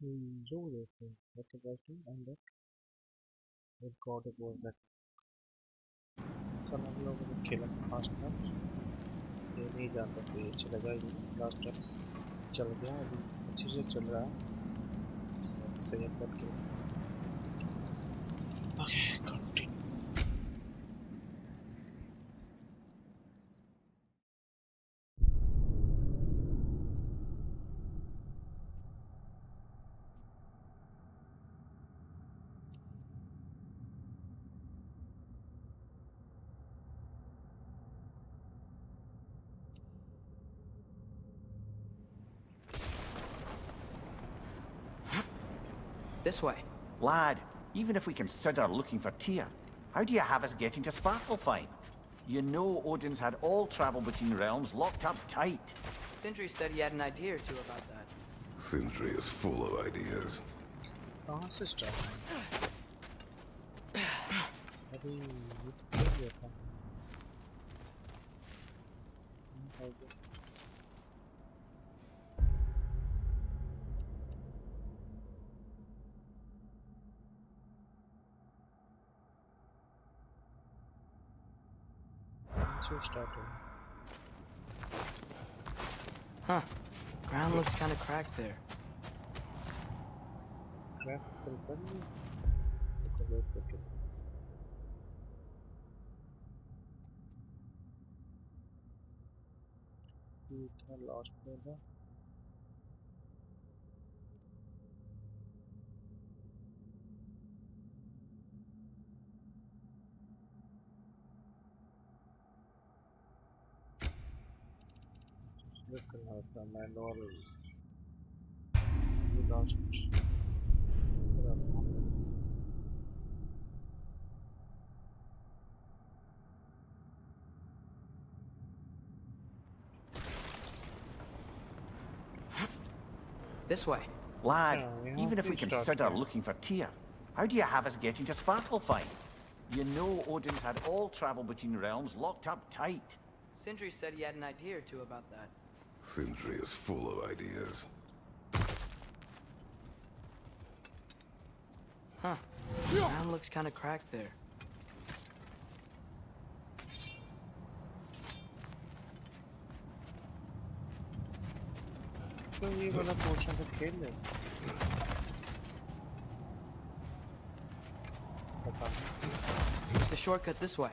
So therefore, what the best thing and that will God was that कल हम लोगों ने खेला था फास्ट मैच ये नहीं जानता तो ये चलेगा ही नहीं लास्ट टाइम चल गया अभी अच्छे से चल रहा है सही करके okay continue This way. Lad, even if we consider looking for Tyr, how do you have us getting to Svartalfheim? You know Odin's had all travel between realms locked up tight. Sindri said he had an idea or two about that. Sindri is full of ideas. कहाँ से start है अभी ये तो क्या हुआ था start Huh. Ground looks kind of cracked there. crack okay wait okay ये था लास्ट में था करना था मैनुअल ये last This way. Lad, Yeah, even if we please start consider here. looking for Tyr, how do you have us getting to Svartalfheim? You know Odin's had all travel between realms locked up tight. Sindri said he had an idea or two about that. Sindri is full of ideas. Huh. Ground looks kind of cracked there. तो ये वाला portion तो खेल ले पता नहीं There's a shortcut this way.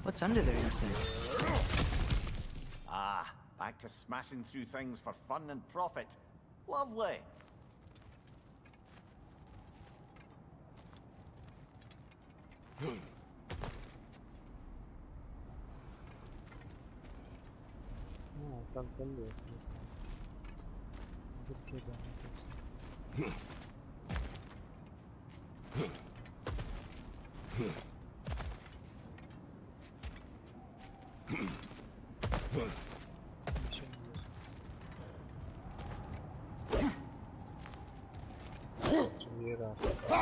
What's under there, you think? Ah, back to smashing through things for fun and profit. Lovely. हाँ कल कर ले इधर के जाना कैसे नीचे ये रहा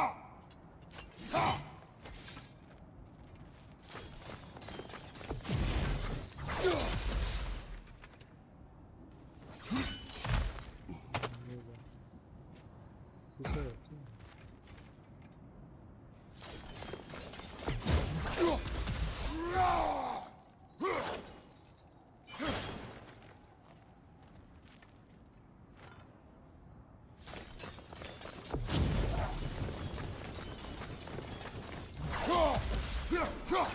किधर है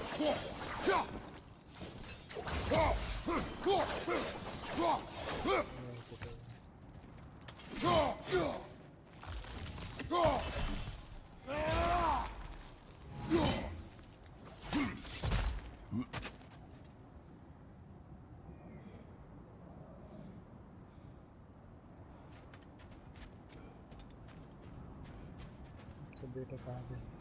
क्या तो बेटा कहाँ गया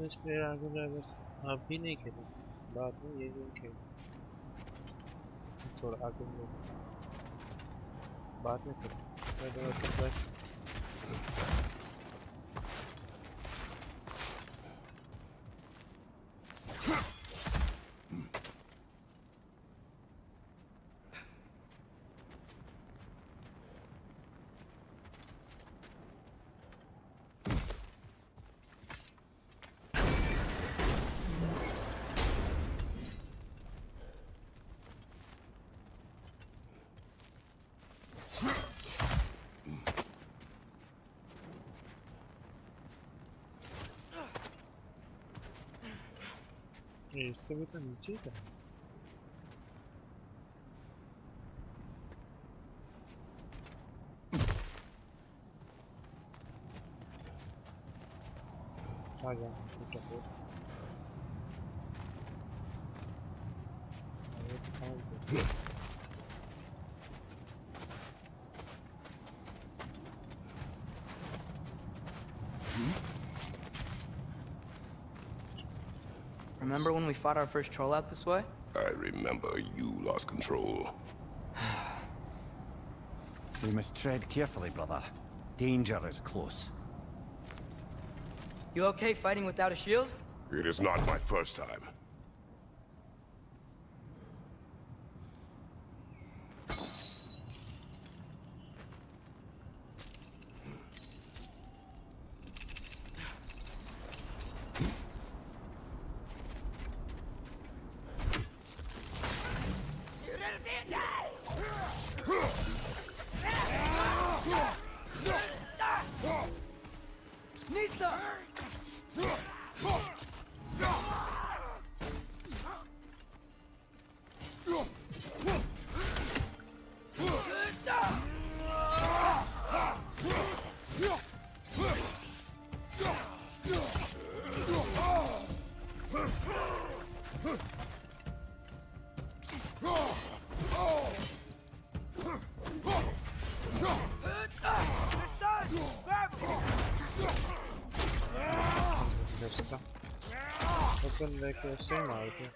इसमें आगे जाकर अभी नहीं खेले बाद में ये गेम खेल थोड़ा आगे में बाद में खेल बेस्ट ये इसके भी तो नीचे ही था। आ गया टूटा हुआ। ये तो कहाँ गया? Remember when we fought our first troll out this way? I remember you lost control. We must tread carefully, brother. Danger is close. You okay fighting without a shield? It is not my first time. Open लेके उससे मार दे।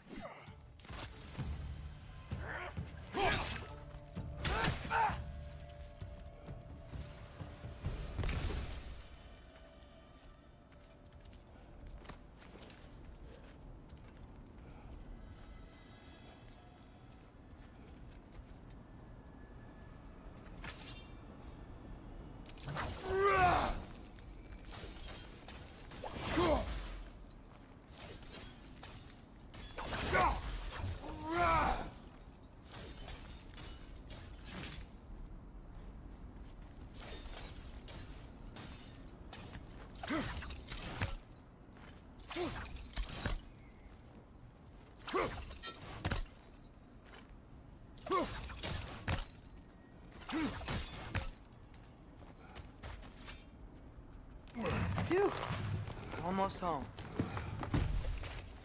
Phew. Almost home.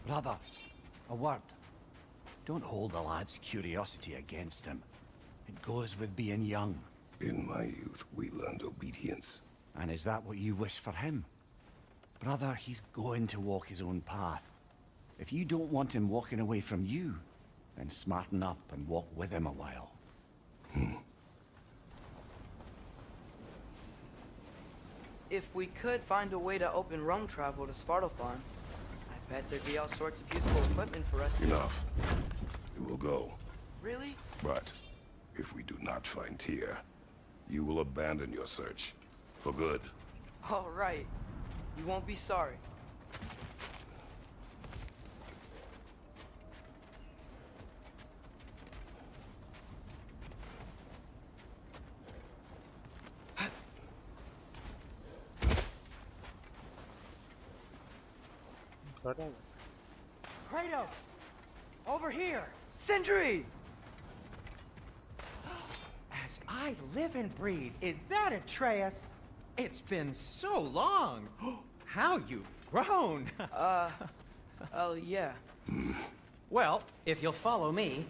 Brother, a word. Don't hold the lad's curiosity against him. It goes with being young. In my youth, we learned obedience. And is that what you wish for him? Brother, he's going to walk his own path. If you don't want him walking away from you, then smarten up and walk with him a while. If we could find a way to open roam travel to Svartalfheim, I bet there'd be all sorts of useful equipment for us to... Enough. We will go. Really? But if we do not find Tyr, you will abandon your search. For good. All right. You won't be sorry. Kratos! Over here! Sentry! As I live and breathe, is that Atreus? It's been so long! How you've grown! Oh, yeah. Well, if you'll follow me,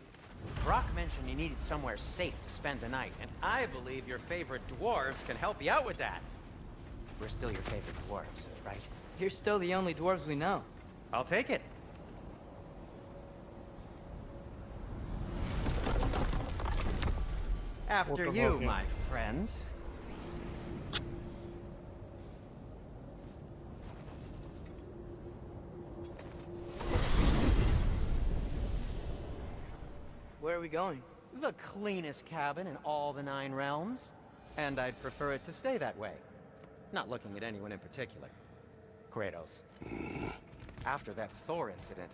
Brock mentioned you needed somewhere safe to spend the night, and I believe your favorite dwarves can help you out with that. We're still your favorite dwarves, right? You're still the only dwarves we know. I'll take it. After you, my friends. Where are we going? The cleanest cabin in all the 9 realms. And I'd prefer it to stay that way. Not looking at anyone in particular. Kratos. After that Thor incident,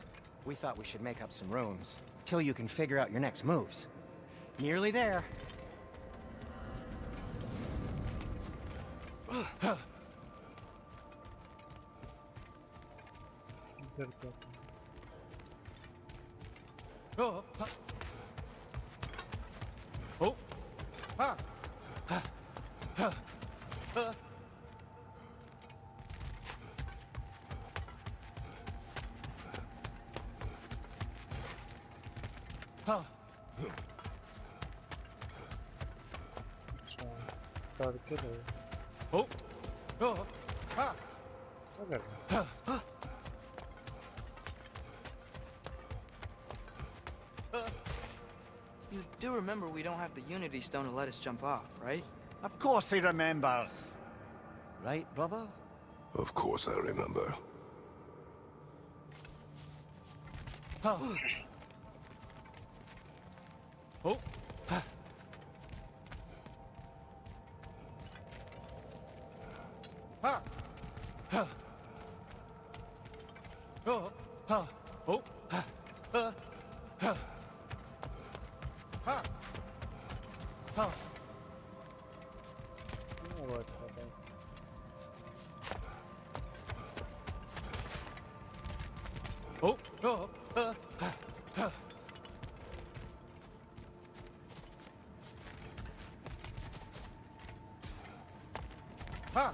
we thought we should make up some rooms, till you can figure out your next moves. Nearly there. Oh. Oh. Ah. Ah. Ah. Ah. Ah. अच्छा करके रहे Oh. Oh. Ah. क्या कर रहे You do remember we don't have the Unity Stone to let us jump off, right? Of course he remembers. Right, brother? Of course I remember. Oh. Oh. Ah. Ah. Ah. Oh. Ah. Oh. Ah. Ah. Ah. Ah. Ah. क्या बात कर रहे हैं Oh. Oh. Ah. Ah. Ah. Ah.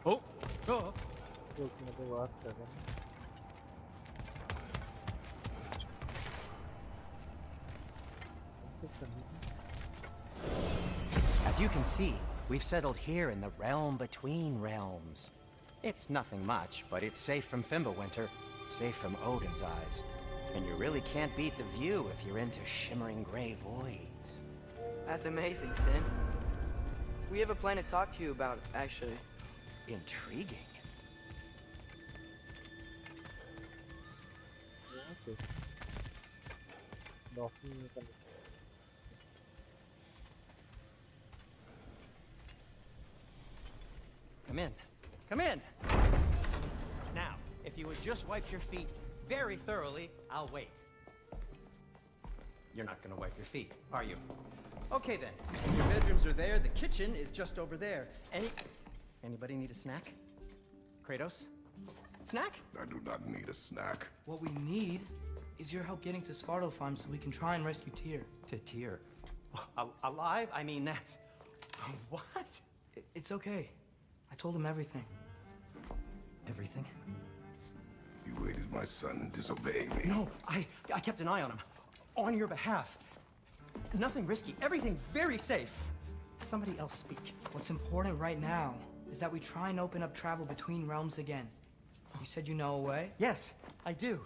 Oh. Oh. लोग मेरे बात कर रहे हैं As you can see, we've settled here in the realm between realms. It's nothing much, but it's safe from Fimbulwinter, safe from Odin's eyes. And you really can't beat the view if you're into shimmering gray voids. That's amazing, Sin. We have a plan to talk to you about, actually. Intriguing. Okay. Nothing you can Come in. Come in! Now, if you would just wipe your feet very thoroughly, I'll wait. You're not gonna wipe your feet, are you? Okay then. Your bedrooms are there, the kitchen is just over there. Anybody need a snack? Kratos? Snack? I do not need a snack. What we need is your help getting to Svartalfheim so we can try and rescue Tyr. To Tyr. Alive? I mean, that's... What? It's okay. I told him everything. Everything? You aided my son disobeying me. No, I kept an eye on him. On your behalf. Nothing risky. Everything very safe. Somebody else speak. What's important right now is that we try and open up travel between realms again. You said you know a way? Yes, I do.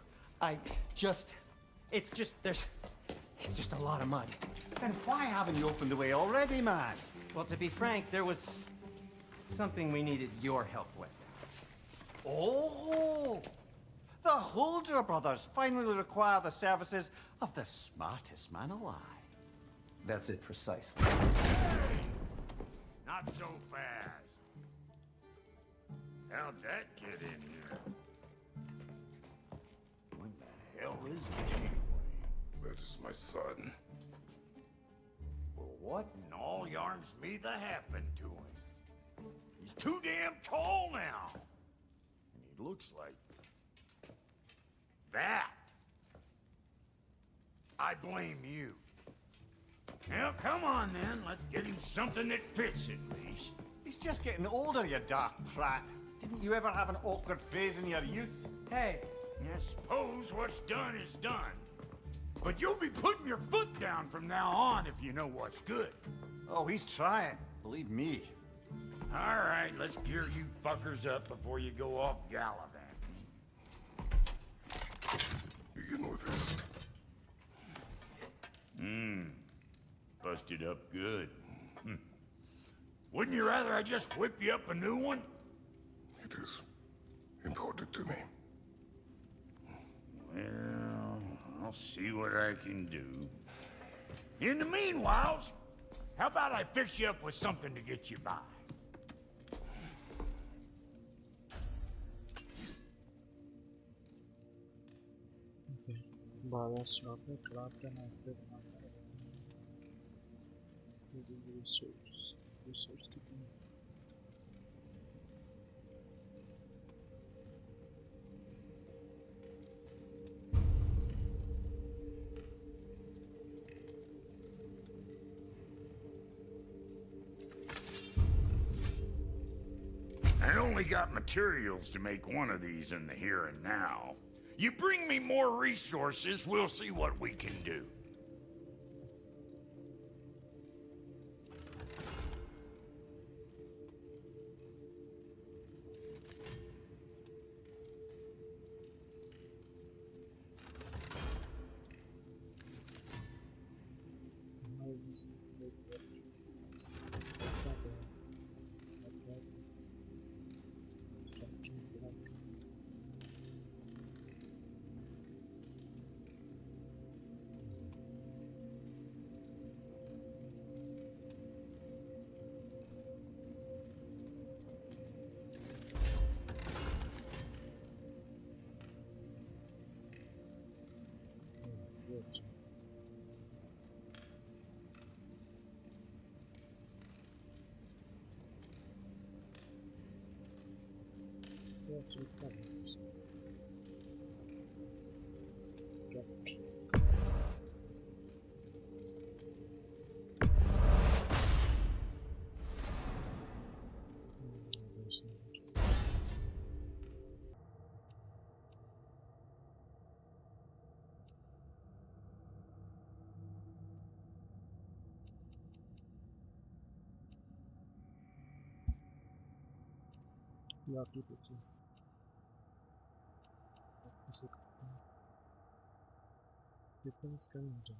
It's just a lot of mud. Then why haven't you opened the way already, man? Well, to be frank, there was something we needed your help with. Oh! The Holder brothers finally require the services of the smartest man alive. That's it precisely. Not so fast. How'd that get in here? What the hell is it anyway? That is my son. Well, what in all yarns me that happened to him? He's too damn tall now. And he looks like... that. I blame you. Well, come on then. Let's get him something that fits at least. He's just getting older, you dark prat. Didn't you ever have an awkward phase in your youth? Hey, I suppose what's done is done. But you'll be putting your foot down from now on if you know what's good. Oh, he's trying. Believe me. All right, let's gear you fuckers up before you go off gallivanting. Do you know this? Busted up good. Wouldn't you rather I just whip you up a new one? It is important to me. Well, I'll see what I can do. In the meanwhile, how about I fix you up with something to get you by? बारह stock है class का नाम पे resource कितने only got materials to make one of these in the here and now. You bring me more resources, we'll see what we can do. Yeah, keep it. Weapons coming down.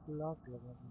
Lock लगा दी।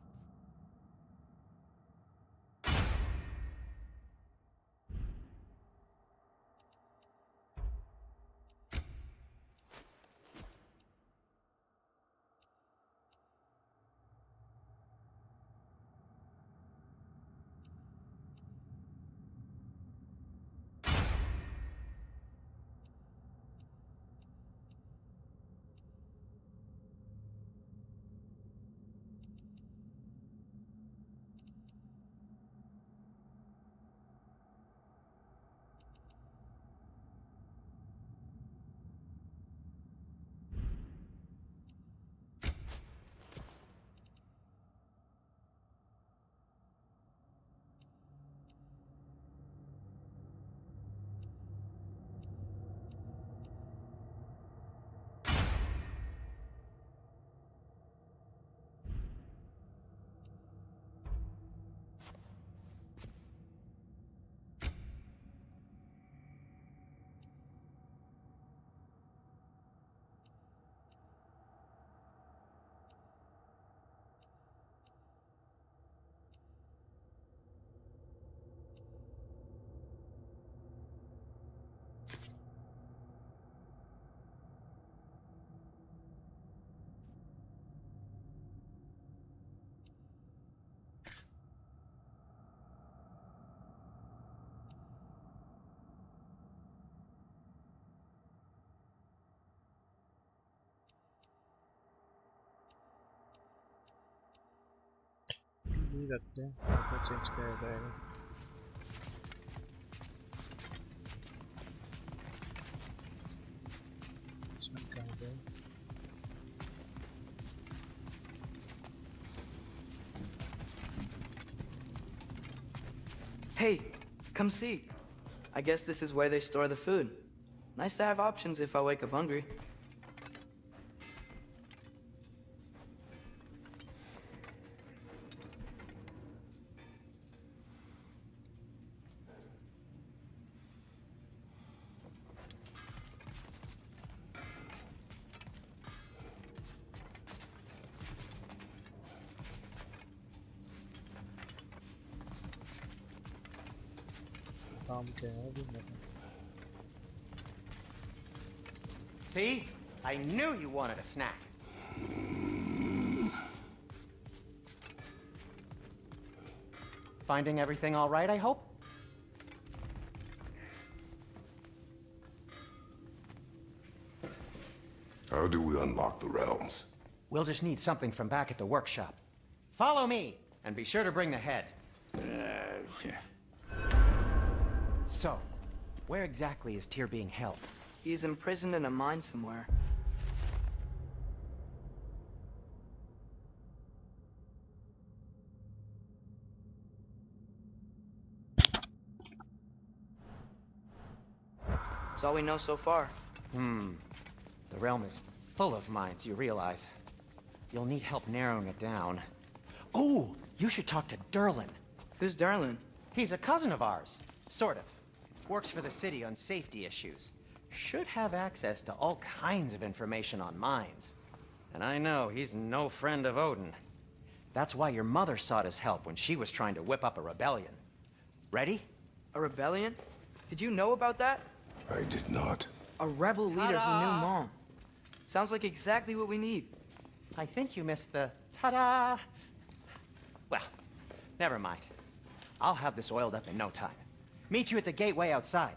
नहीं रखते हैं, तो change किया जाएगा। इसमें कहाँ गए? Hey, come see. I guess this is where they store the food. Nice to have options if I wake up hungry. काम क्या है अभी मेरा? See? I knew you wanted a snack. Finding everything all right, I hope? How do we unlock the realms? We'll just need something from back at the workshop. Follow me, and be sure to bring the head. So, where exactly is Tyr being held? He's imprisoned in a mine somewhere. That's all we know so far. The realm is full of mines, you realize. You'll need help narrowing it down. Oh, you should talk to Derlin. Who's Darlin? He's a cousin of ours. Sort of. Works for the city on safety issues. Should have access to all kinds of information on mines. And I know he's no friend of Odin. That's why your mother sought his help when she was trying to whip up a rebellion. Ready? A rebellion? Did you know about that? I did not. A rebel leader who knew Mom. Sounds like exactly what we need. I think you missed the ta-da. Well, never mind. I'll have this oiled up in no time. Meet you at the gateway outside.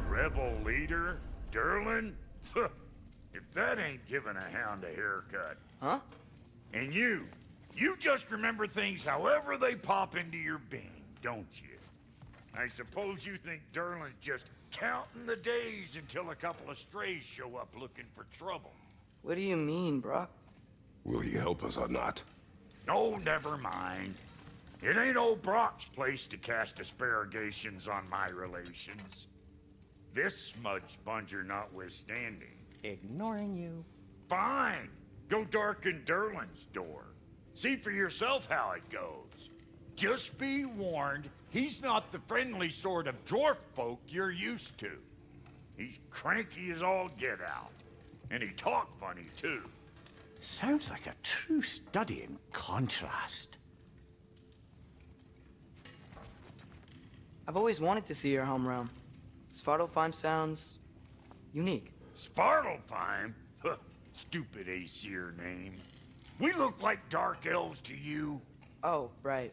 Rebel leader? Derlin? If that ain't giving a hound a haircut. Huh? And you just remember things however they pop into your being, don't you? I suppose you think Derlin's just counting the days until a couple of strays show up looking for trouble. What do you mean, Brock? Will he help us or not? No, never mind. It ain't old Brock's place to cast asparagations on my relations. This smudge sponger notwithstanding. Ignoring you. Fine. Go darken Derlin's door. See for yourself how it goes. Just be warned, he's not the friendly sort of dwarf folk you're used to. He's cranky as all get out. And he talk funny, too. Sounds like a true study in contrast. I've always wanted to see your home realm. Svartalfheim sounds unique. Svartalfheim? Huh, stupid Aesir name. We look like dark elves to you. Oh, right.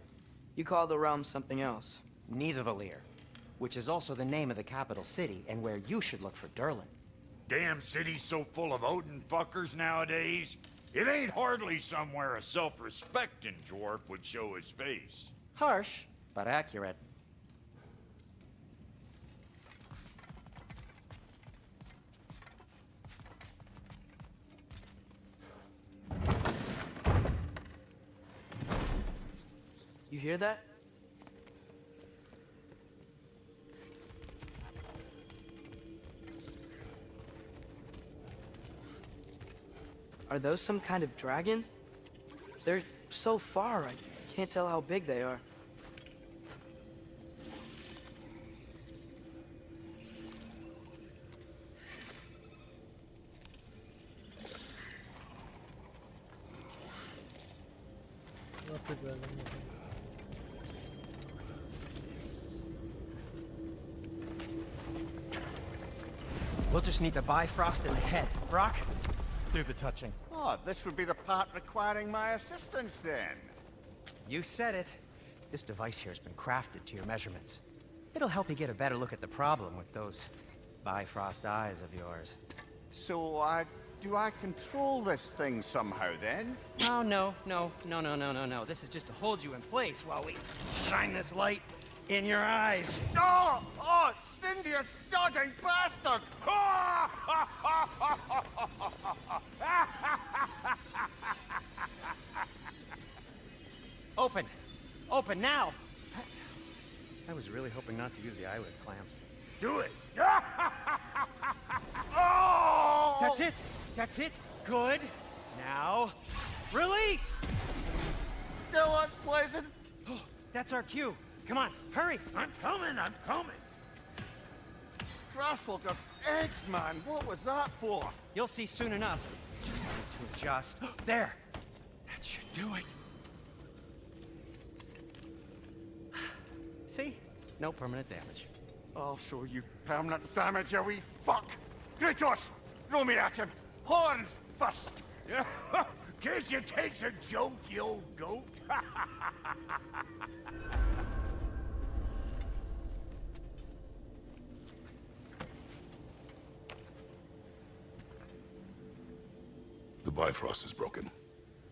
You call the realm something else. Nidavellir, which is also the name of the capital city and where you should look for Derlin. Damn city's so full of Odin fuckers nowadays. It ain't hardly somewhere a self-respecting dwarf would show his face. Harsh, but accurate. You hear that? Are those some kind of dragons? They're so far, I can't tell how big they are. Not the dragon. We'll just need the Bifrost in the head. Brock, do the touching. Oh, this would be the part requiring my assistance then. You said it. This device here has been crafted to your measurements. It'll help you get a better look at the problem with those Bifrost eyes of yours. So, do I control this thing somehow then? Oh, no. This is just to hold you in place while we shine this light in your eyes. Oh! Oh, Cindy, you sodding bastard! Open! Open now! I was really hoping not to use the eyelid clamps. Do it. Oh! That's it! That's it! Good! Now, release! Still unpleasant. Oh, that's our cue. Come on, hurry! I'm coming. Grassfulger's eggs, man. What was that for? You'll see soon enough. Just need to adjust. There! That should do it. See? No permanent damage. I'll show you permanent damage, you wee fuck. Kratos, throw me at him. Horns first. Guess you takes a joke, you old goat. The Bifrost is broken.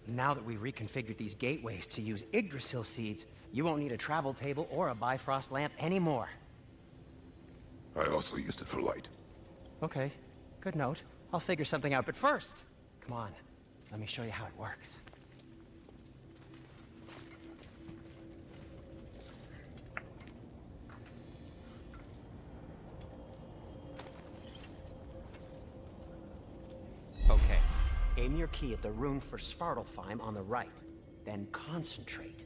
Now that we've reconfigured these gateways to use Yggdrasil seeds, you won't need a travel table or a Bifrost lamp anymore. I also used it for light. Okay, good note. I'll figure something out, but first, come on, let me show you how it works. Okay, aim your key at the rune for Svartalfheim on the right, then concentrate.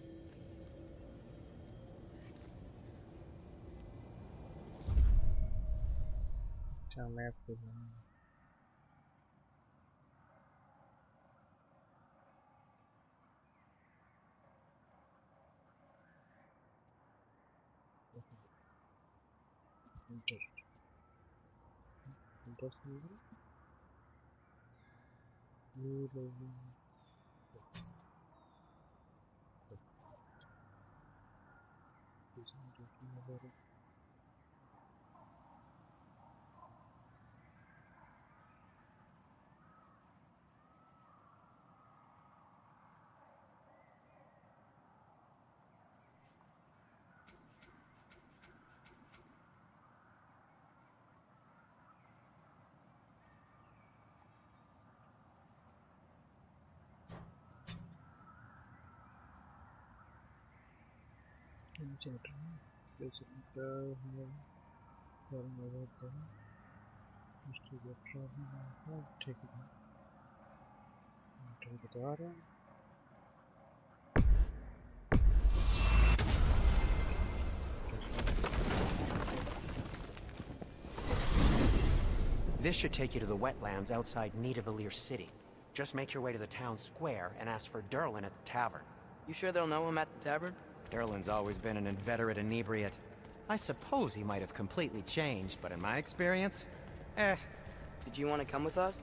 अच्छा मैं आपको ठीक है बता रहा हूँ This should take you to the wetlands outside Nidavellir City. Just make your way to the town square and ask for Derlin at the tavern. You sure they'll know him at the tavern? Derlin's always been an inveterate inebriate. I suppose he might have completely changed, but in my experience, Did you want to come with us?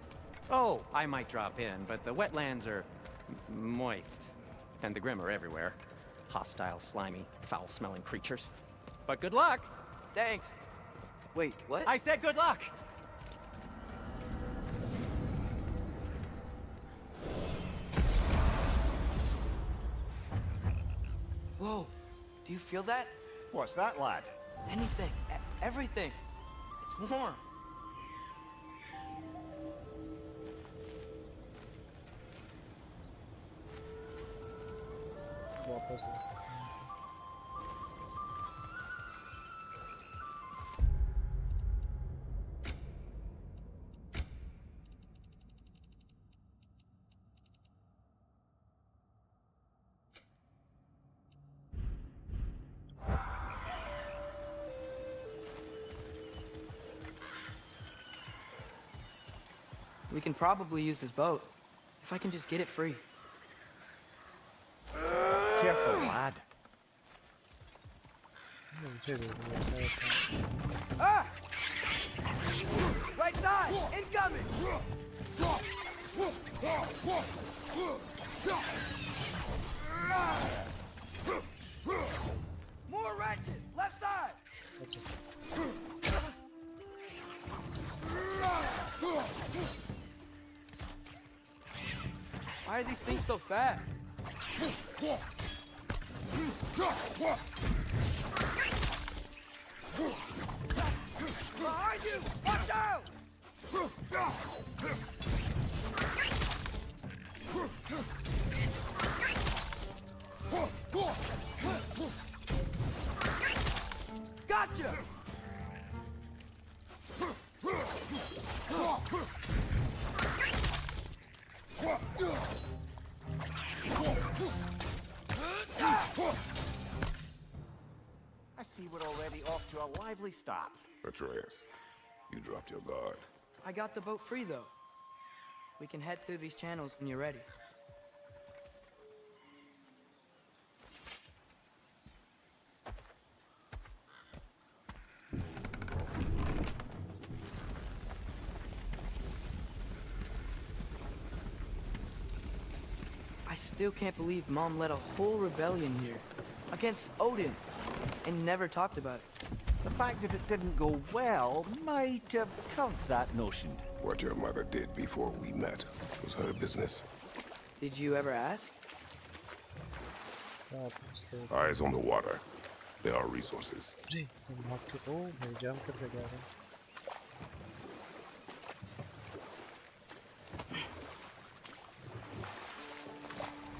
Oh, I might drop in, but the wetlands are moist. And the Grim are everywhere. Hostile, slimy, foul-smelling creatures. But good luck! Thanks. Wait, what? I said good luck! Whoa, do you feel that? What's that, lad? Anything, everything. It's warm. वापस आ सकते हैं We can probably use this boat. If I can just get it free. Careful, lad. मुझे भी ऐसा होता है Ah! Right side! Incoming! More wrenches! Left side! Why are these things so fast? Behind you! Watch out! Gotcha! I see we're already off to a lively start. Atreus, you dropped your guard. I got the boat free, though. We can head through these channels when you're ready. I still can't believe Mom led a whole rebellion here against Odin and never talked about it. The fact that it didn't go well might have covered that notion. What your mother did before we met was her business. Did you ever ask? क्या पूछते हो? Eyes on the water. There are resources. जी हम भाग के ओ मैं jump करके जा रहा हूँ.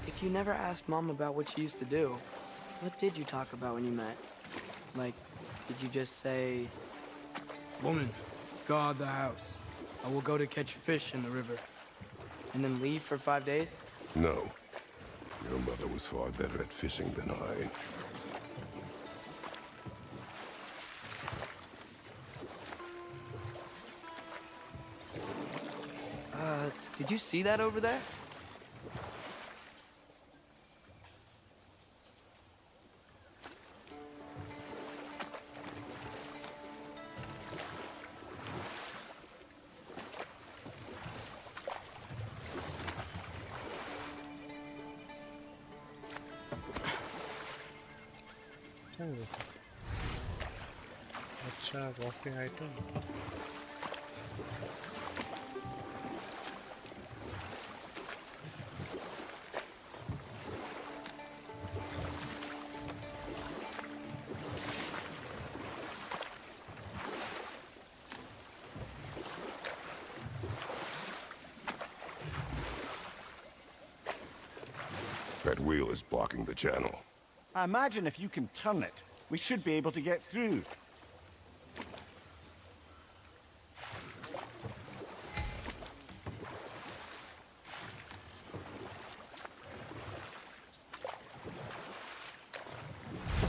If you never asked Mom about what she used to do, what did you talk about when you met? Like, did you just say, "Woman, guard the house. I will go to catch fish in the river," and then leave for 5 days? No. Your mother was far better at fishing than I. Did you see that over there? क्या है? अच्छा walking item. That wheel is blocking the channel. I imagine if you can turn it, we should be able to get through.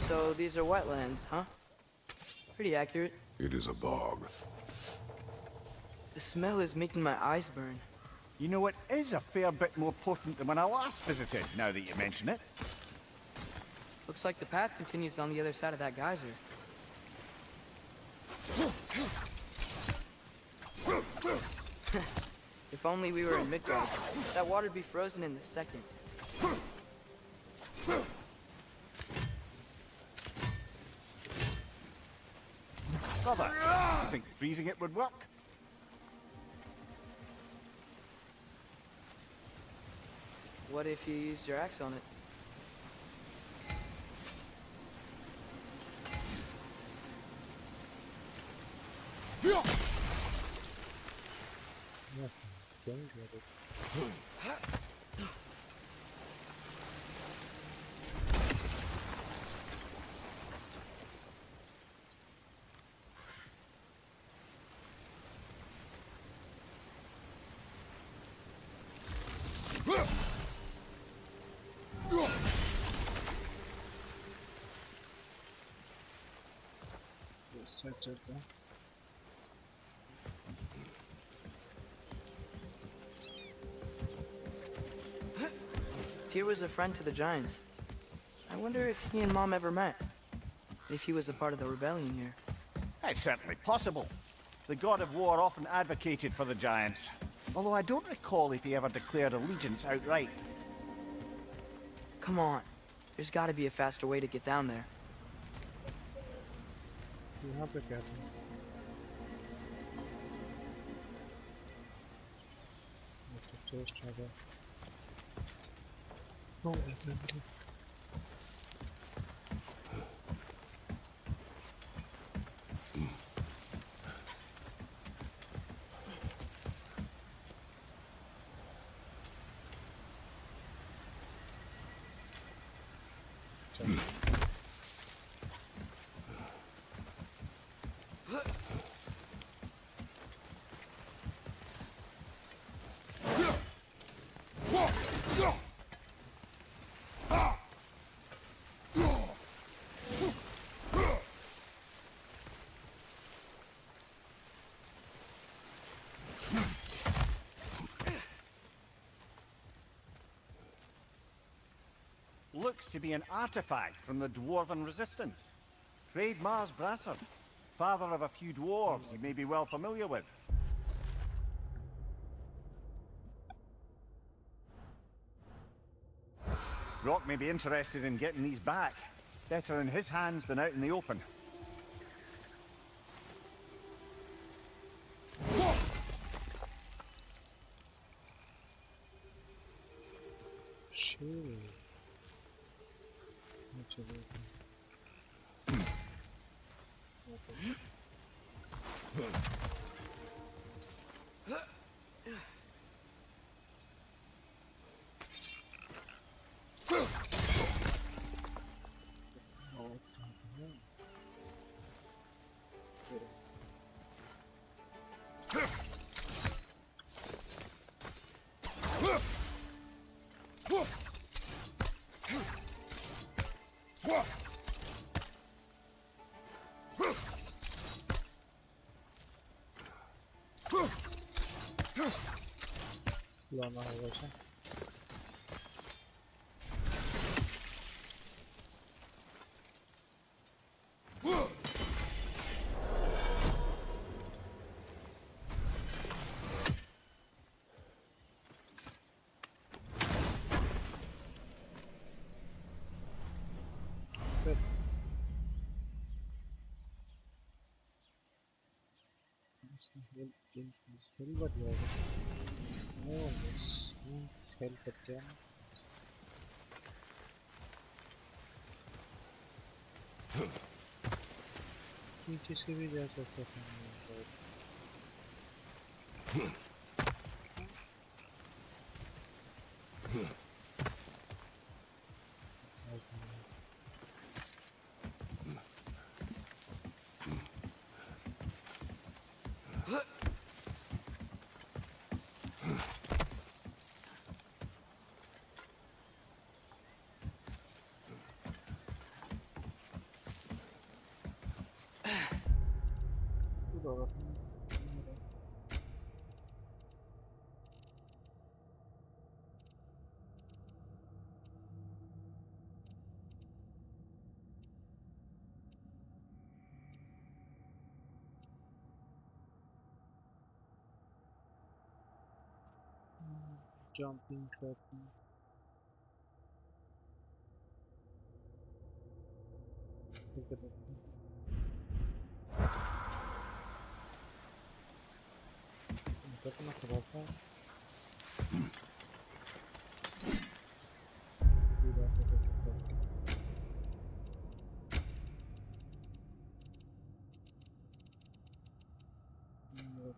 So these are wetlands, huh? Pretty accurate. It is a bog. The smell is making my eyes burn. You know, it is a fair bit more potent than when I last visited, now that you mention it. Looks like the path continues on the other side of that geyser. If only we were in Midgard, that water'd be frozen in a second. Brother, I think freezing it would work. What if you used your axe on it? Don't get it. Set it there. Tyr was a friend to the Giants. I wonder if he and Mom ever met. If he was a part of the rebellion here. It's certainly possible. The god of war often advocated for the giants. Although I don't recall if he ever declared allegiance outright. Come on. There's gotta be a faster way to get down there. यहाँ पे क्या था? तो test होगा. Oh, Looks to be an artifact from the Dwarven Resistance. Trade Mars Brassard, father of a few dwarves you may be well familiar with. Rock may be interested in getting these back. Better in his hands than out in the open. Shit. चलो लाना होगा इसे still but no let's help करते हैं नीचे से भी जा सकते हैं jumping tracking कितना खराब था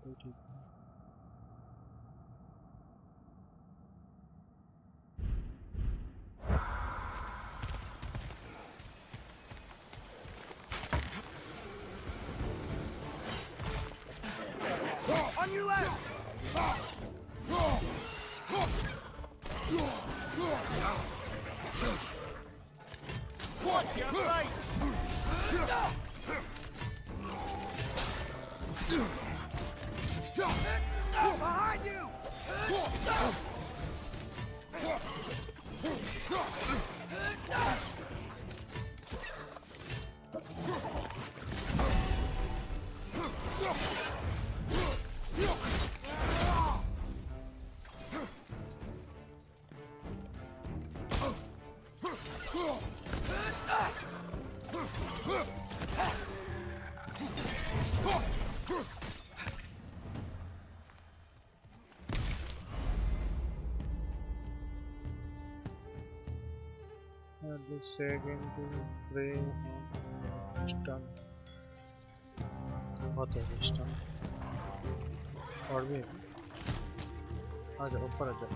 ठीक है On your left! Watch your right! Behind you! and the second to play on stun बहुत है stun और भी आ जाओ ऊपर आ जाओ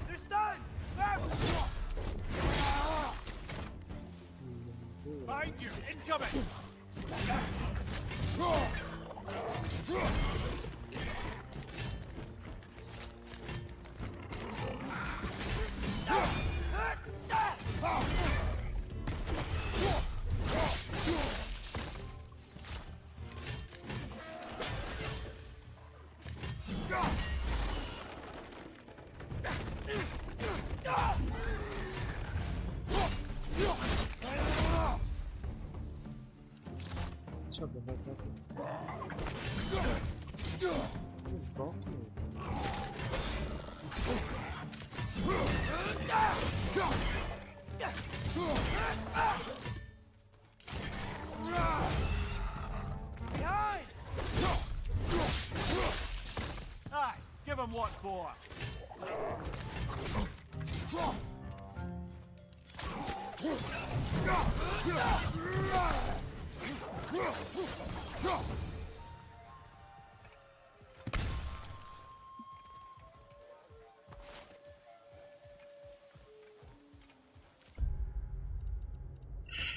They're stunned! Behind you! Incoming! अच्छा बहुत है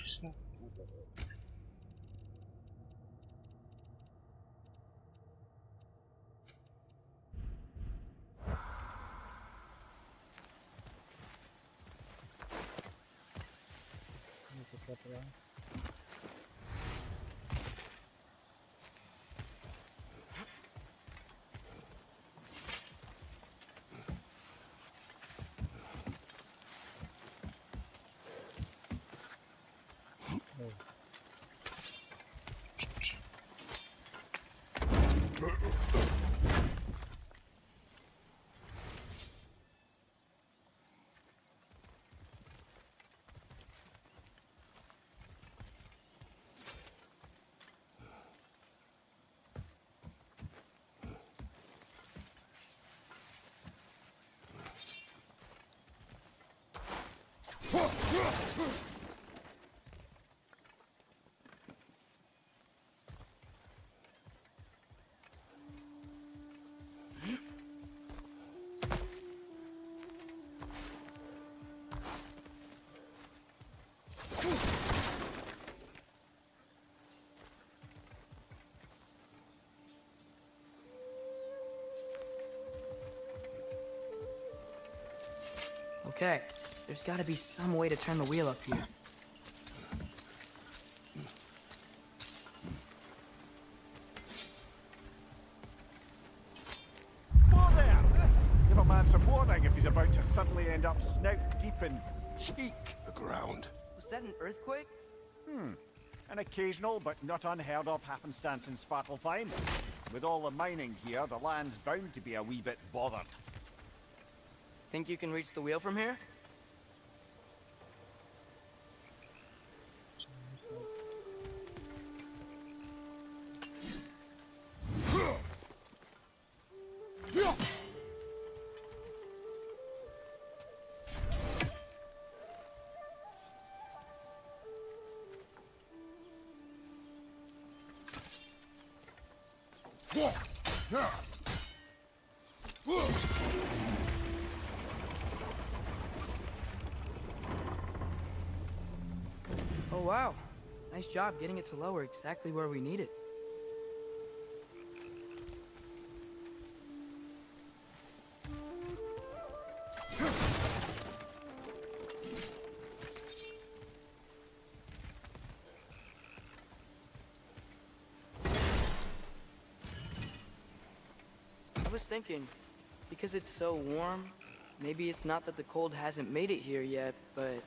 Just Okay, there's gotta be some way to turn the wheel up here. Whoa there! Give a man some warning if he's about to suddenly end up snout deep in cheek. The ground. Was that an earthquake? An occasional but not unheard of happenstance in Svartalfheim. With all the mining here, the land's bound to be a wee bit bothered. Think you can reach the wheel from here? Oh wow, nice job getting it to lower exactly where we need it. I was thinking, because it's so warm, maybe it's not that the cold hasn't made it here yet, but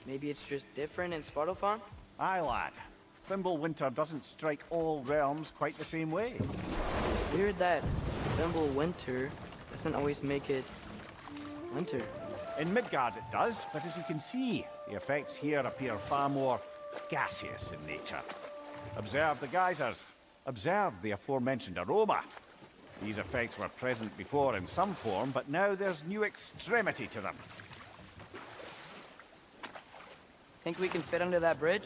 maybe it's just different in Svartalfheim? Aye, lad. Winter doesn't strike all realms quite the same way. Weird that winter doesn't always make it winter. In Midgard it does, but as you can see, the effects here appear far more gaseous in nature. Observe the geysers. Observe the aforementioned aroma. These effects were present before in some form, but now there's new extremity to them. Think we can fit under that bridge?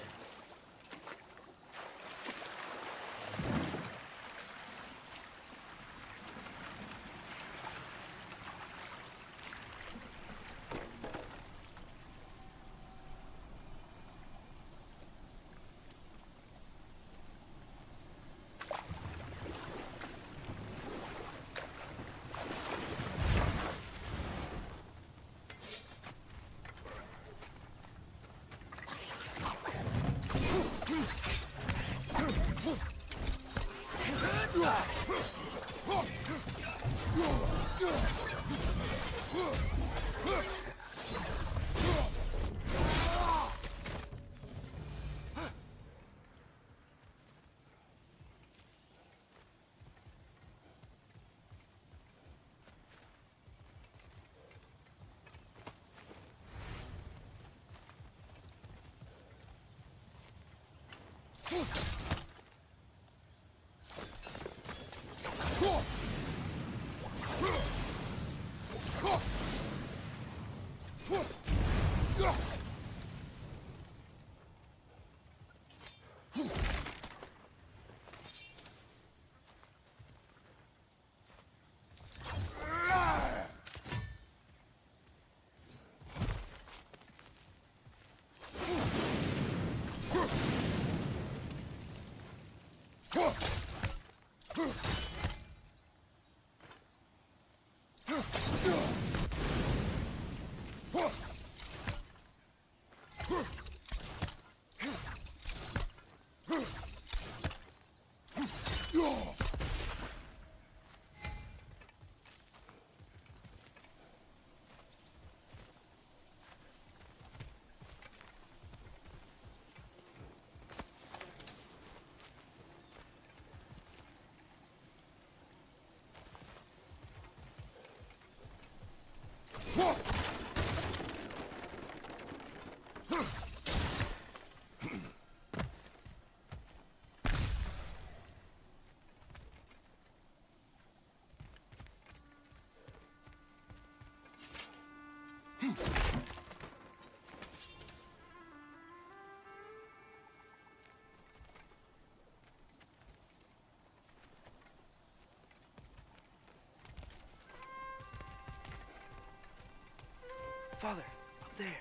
Father, up there.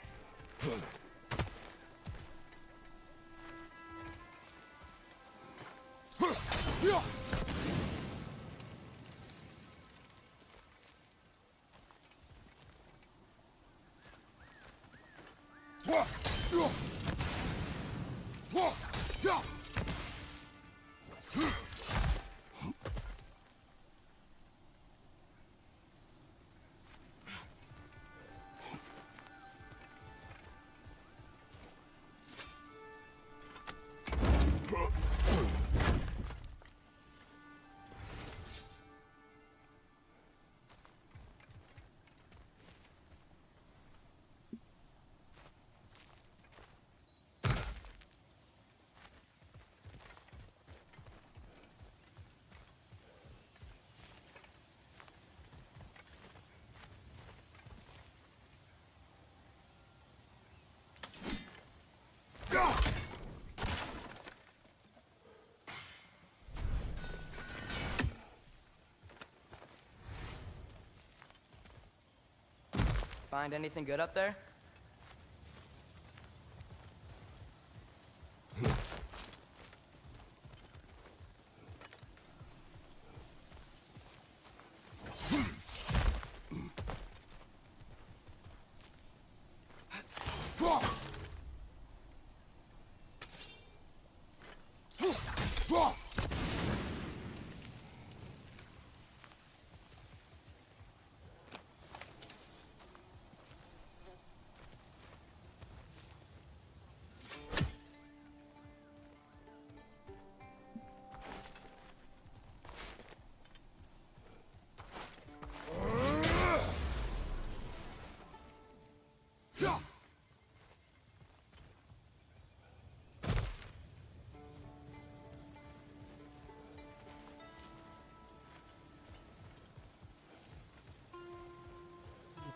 Find anything good up there?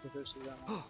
Tepesi zaten.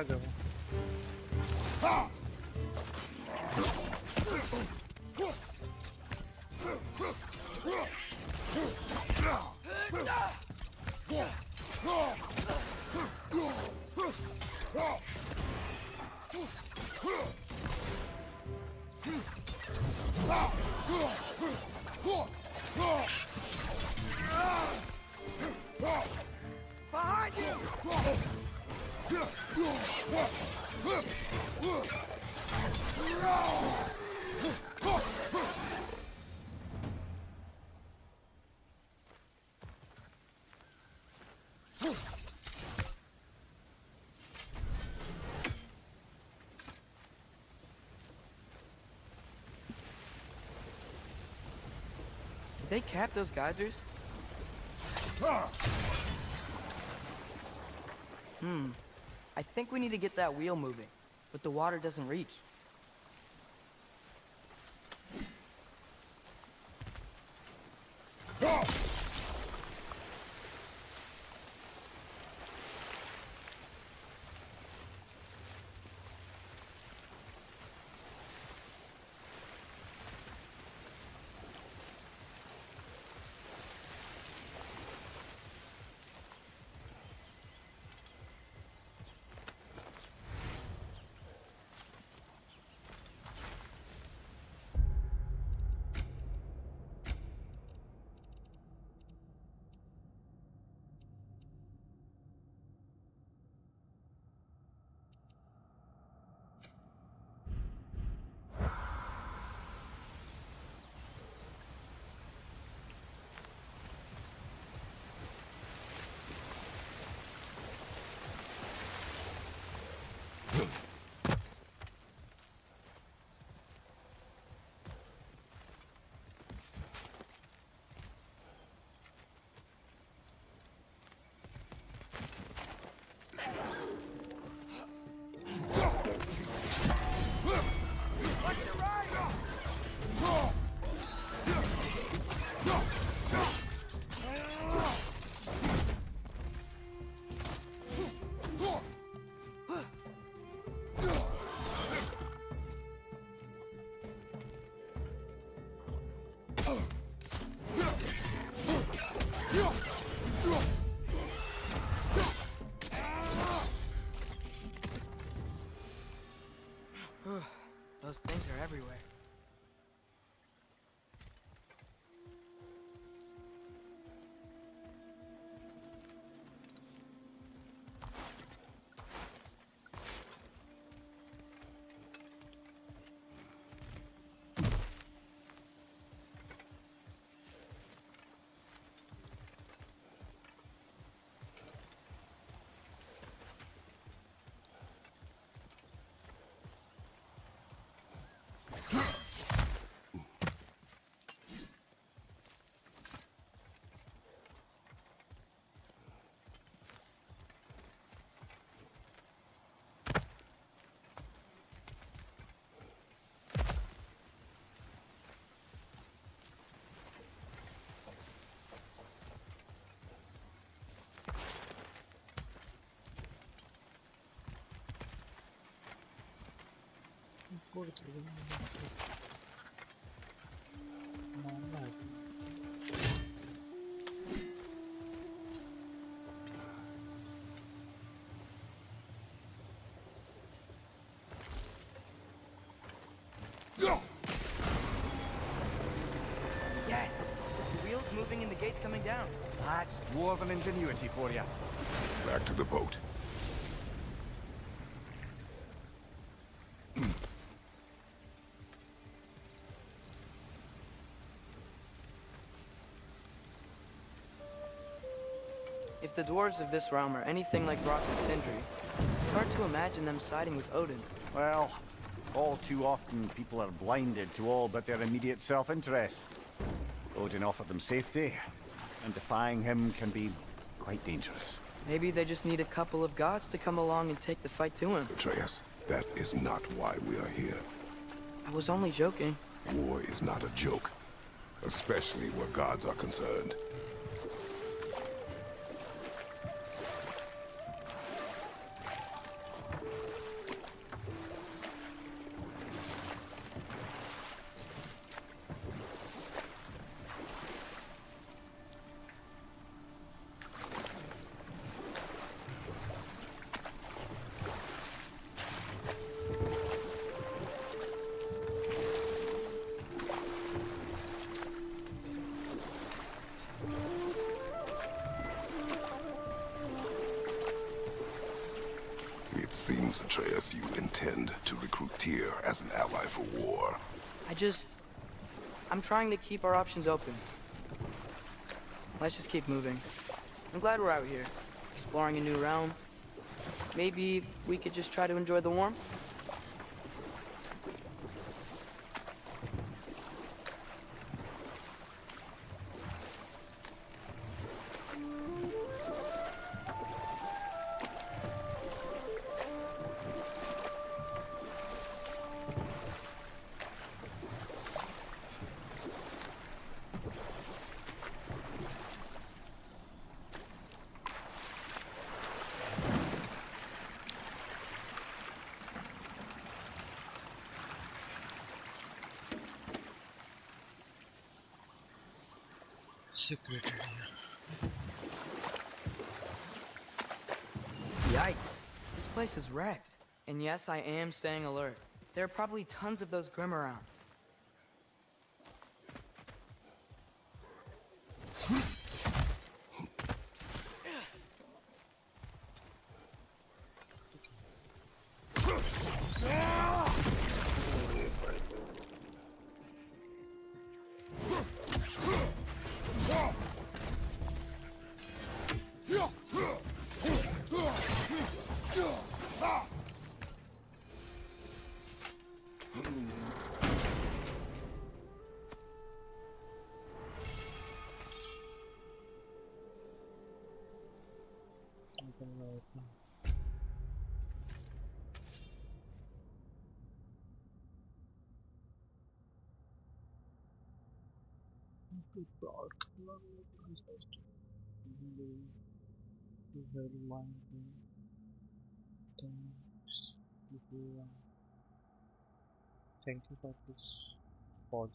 Aga be. Behind you! Did they cap those geysers? I think we need to get that wheel moving, but the water doesn't reach. Those things are everywhere. Yes! The wheel's moving and the gate's coming down. That's dwarven ingenuity for you. Back to the boat. If the dwarves of this realm are anything like Rock and Sindri, it's hard to imagine them siding with Odin. Well, all too often people are blinded to all but their immediate self-interest. Odin offered them safety, and defying him can be quite dangerous. Maybe they just need a couple of gods to come along and take the fight to him. Atreus, that is not why we are here. I was only joking. War is not a joke, especially where gods are concerned. seems, Atreus, you intend to recruit Tyr as an ally for war. I'm trying to keep our options open. Let's just keep moving. I'm glad we're out here, exploring a new realm. Maybe we could just try to enjoy the warmth? Secret area. Yikes. This place is wrecked. And yes, I am staying alert. There are probably tons of those Grim around. Thank you for this follow.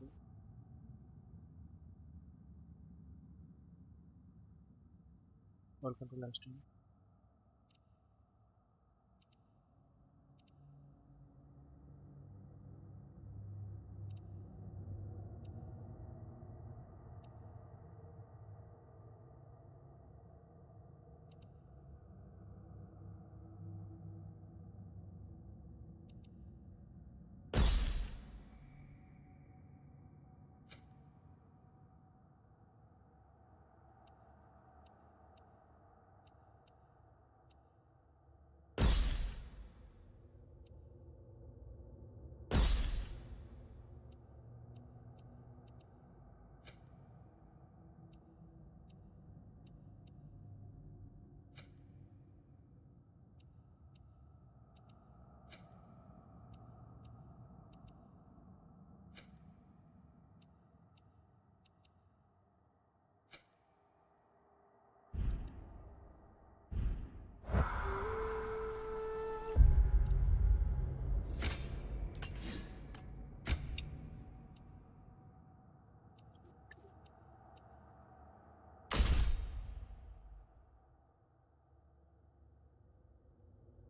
Welcome to live stream.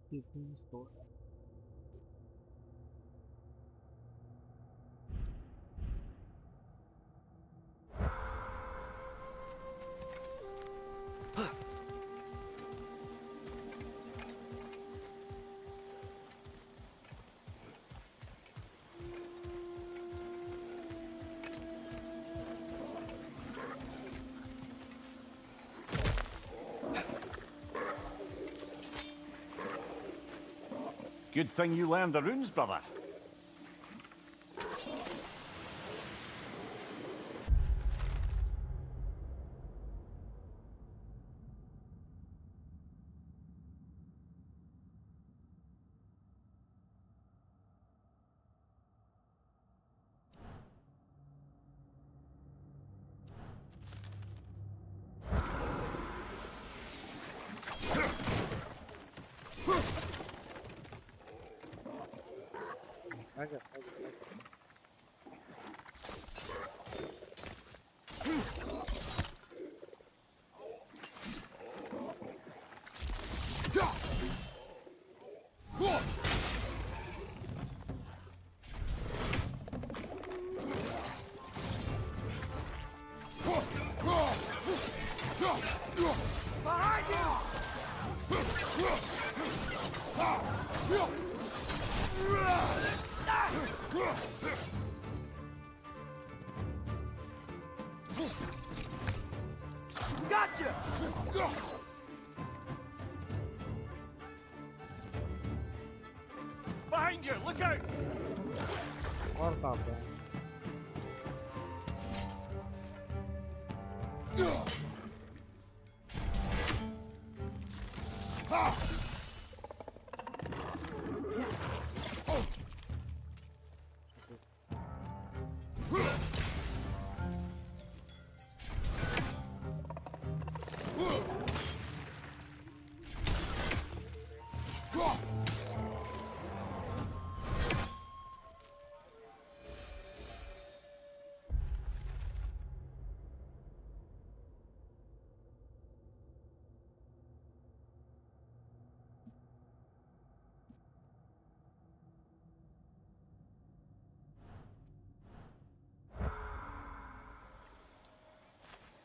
Keeping store. Good thing you learned the runes, brother. Behind you! Gotcha! Behind you! Look out! और कहाँ पे है?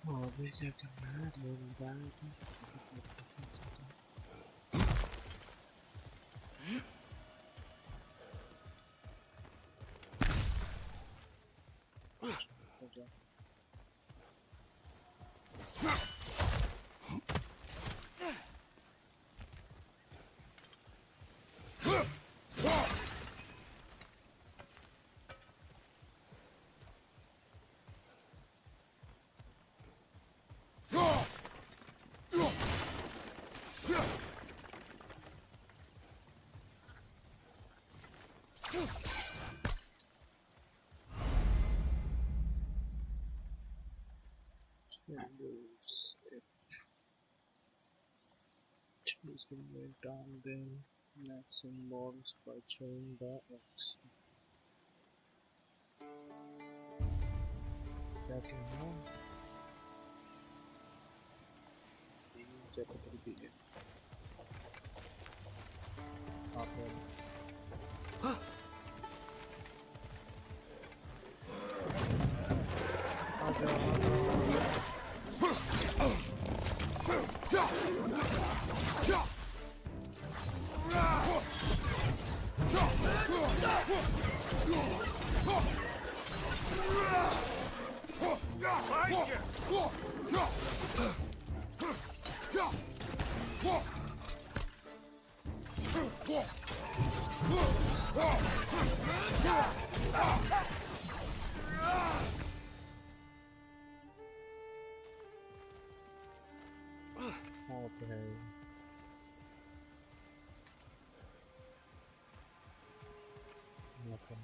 Oh, we got a mad little bag. Is going to wait down then have symbols by showing the X. क्या कहना? Capital B. Okay. Nothing.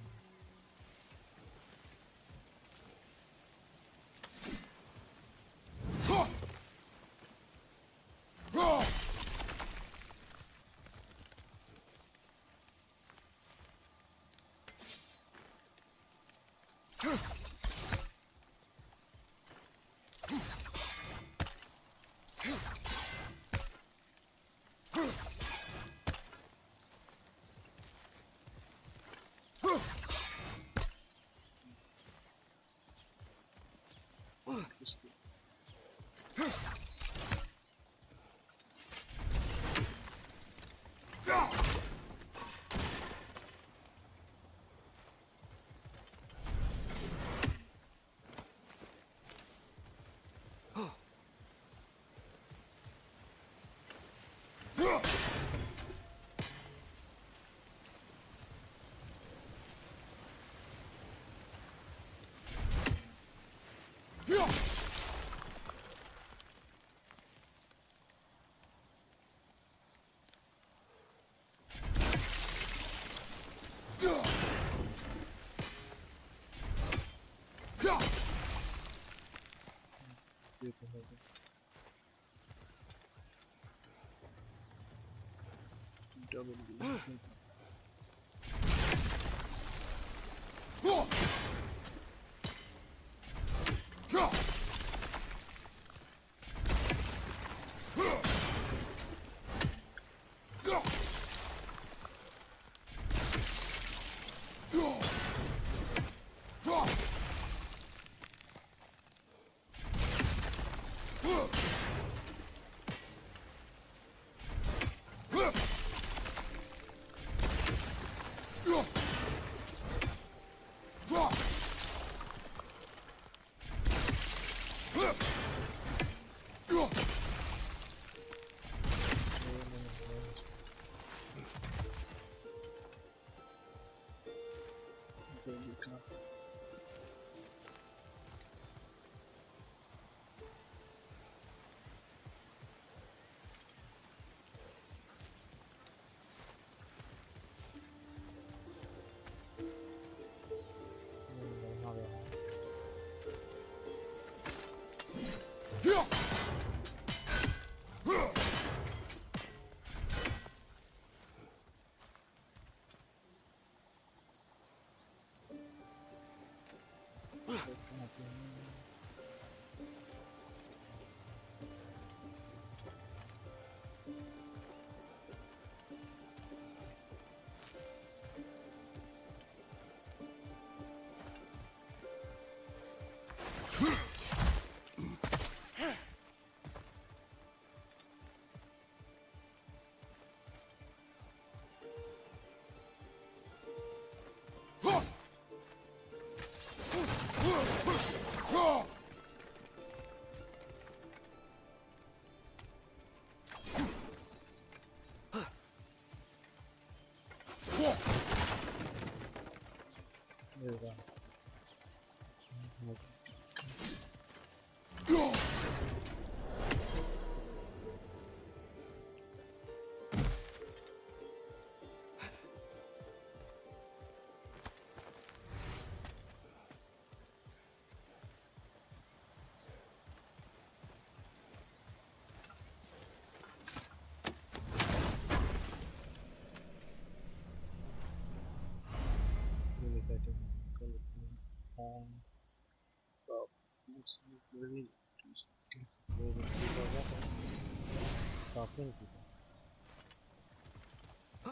Double B.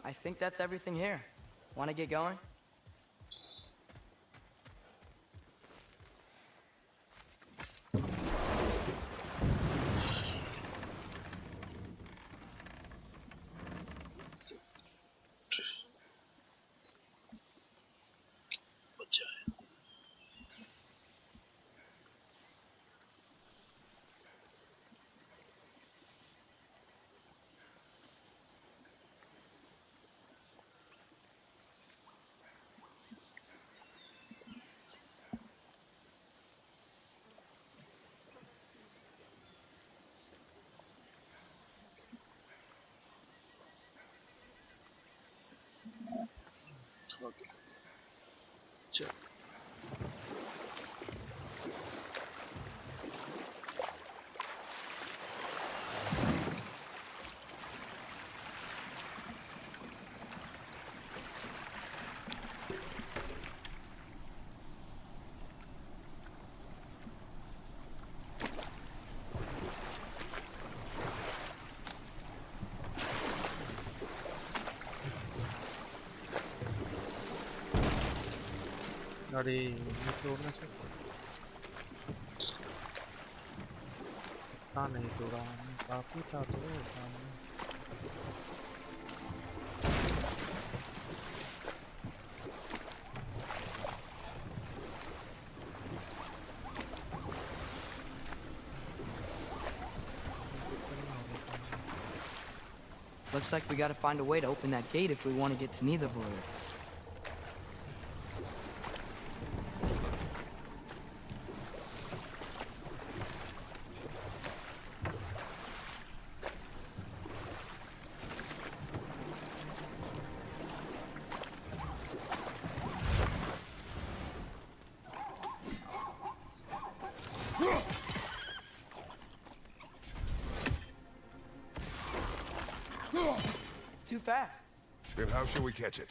I think that's everything here. Want to get going? Okay. Sure. गाड़ी तोड़ने से था नहीं तोड़ा काफी था तो सामने Looks like we gotta find a way to open that gate if we want to get to Neithervoyer. It's too fast. Then how shall we catch it?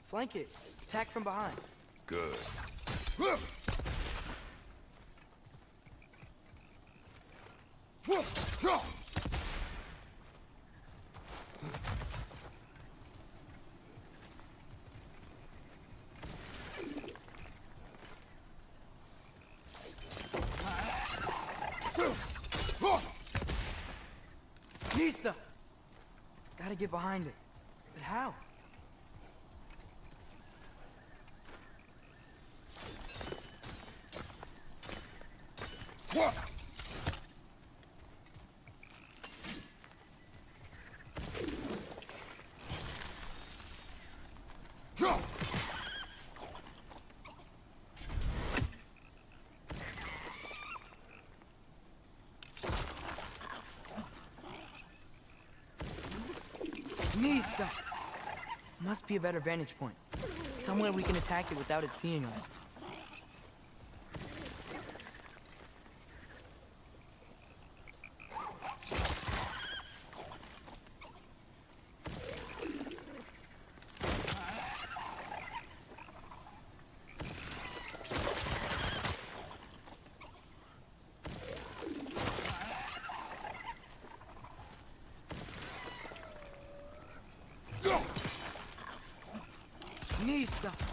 Flank it. Attack from behind. Good. Nista! Gotta get behind it. But how? Nista! Must be a better vantage point. Somewhere we can attack it without it seeing us. vista.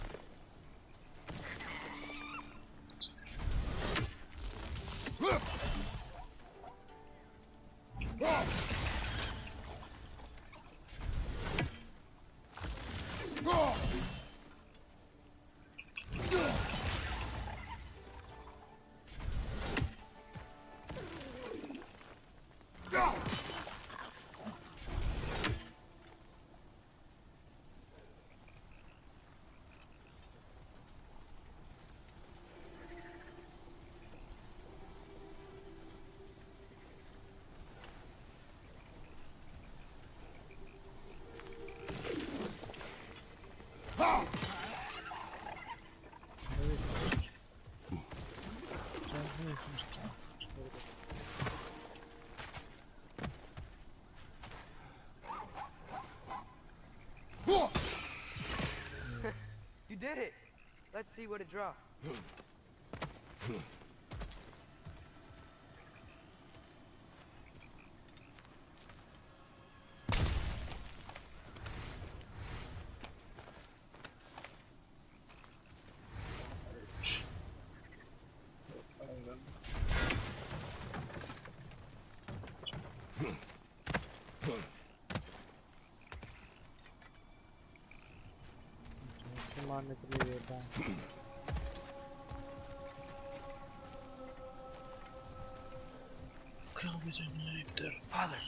You did it. Let's see what it dropped. मारने के लिए देता है। Father,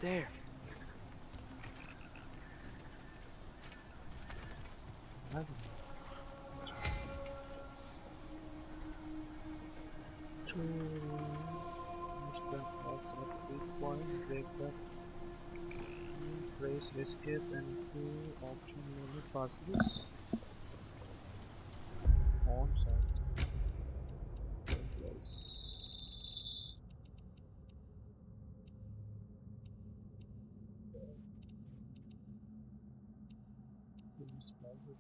there. Press escape and two option menu passes on site. This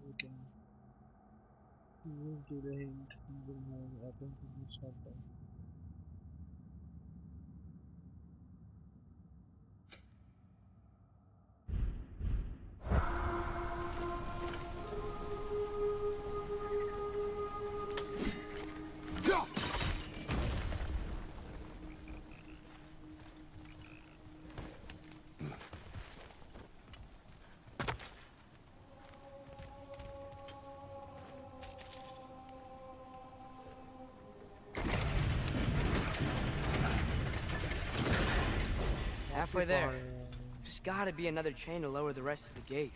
we can move to the hint and will have open to the shutdown. Halfway there. There's gotta be another chain to lower the rest of the gate.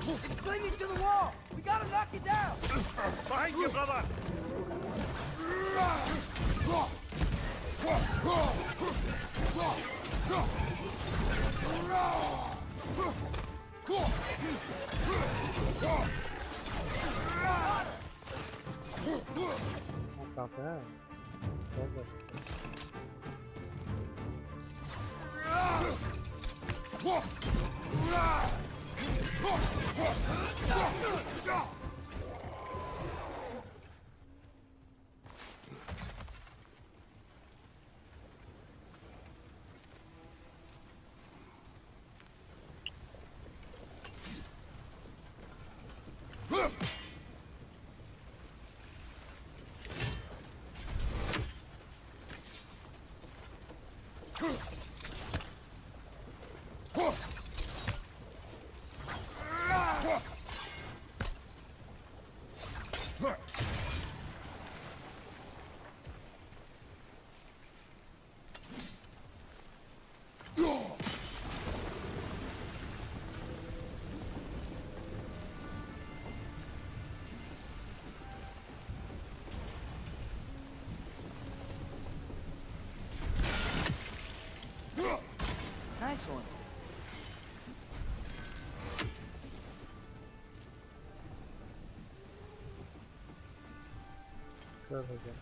It's clinging to the wall! We gotta knock it down! Behind you, brother! Not bad. nice one. Kör hocam.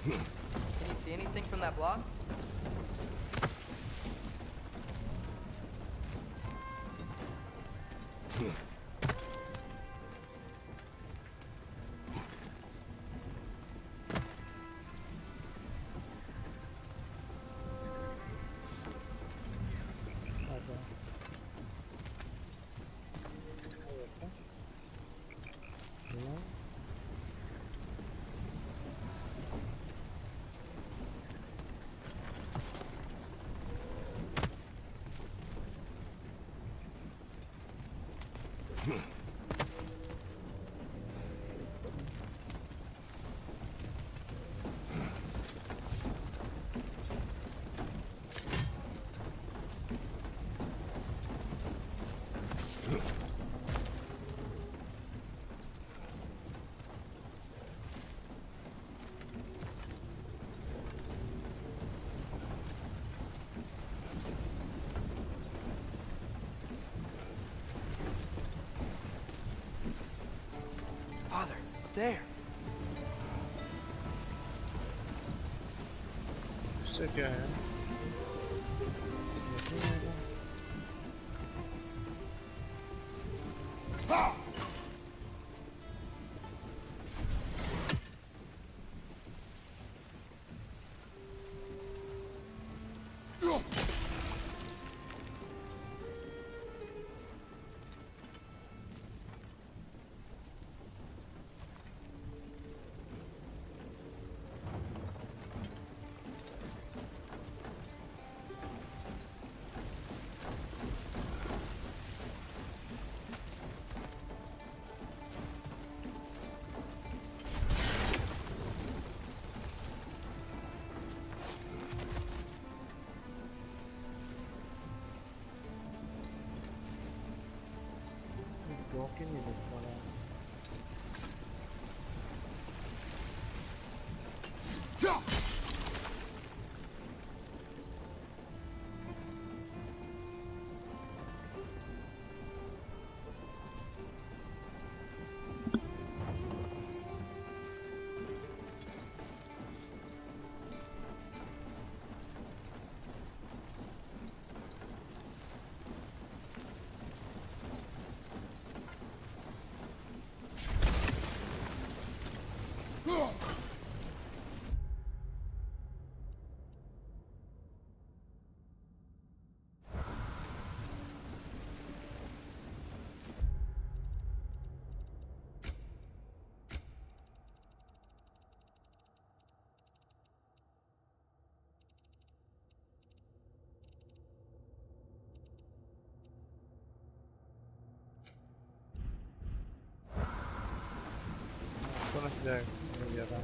Can you see anything from that block? Hadi. Evet. Ne? Father, up there. Sıcak. Yok yemedik bana. Sonra güzel bir adam.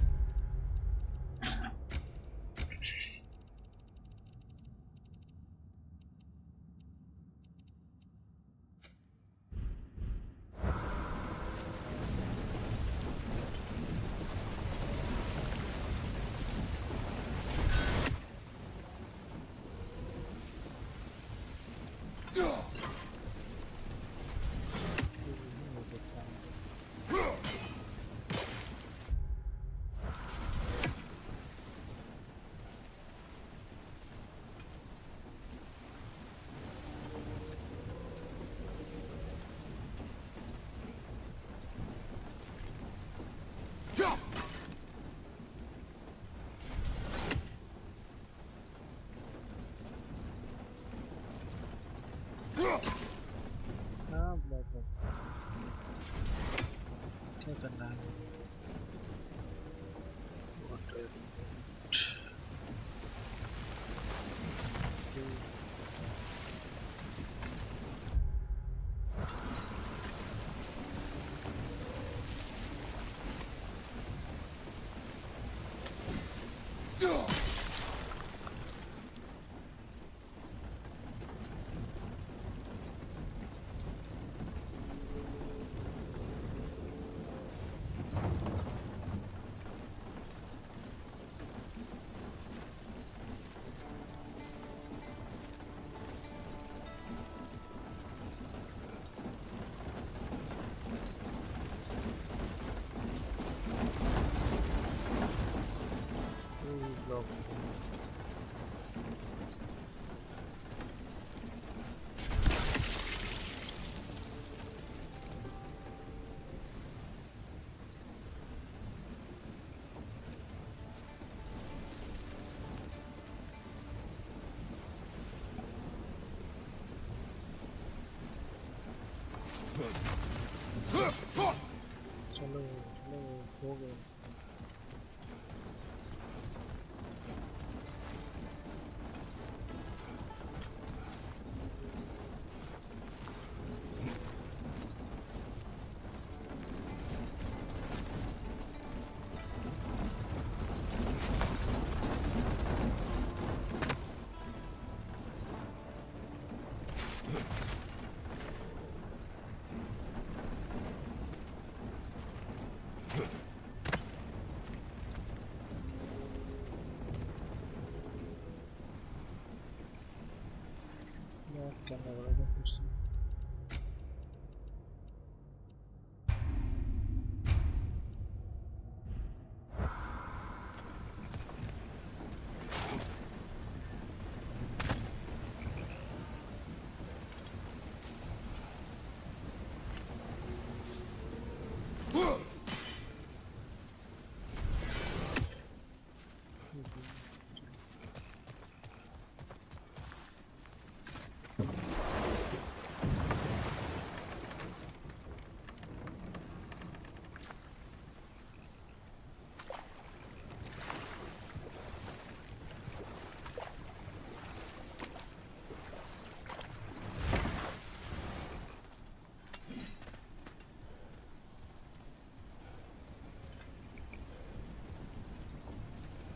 drop. चलो चलो हो गए यार करना पड़ेगा फिर से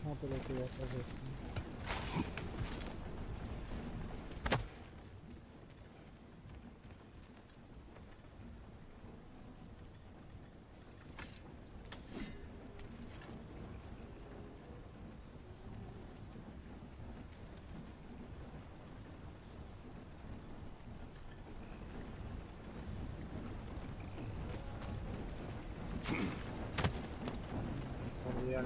हाँ तो लेके जाता है और यार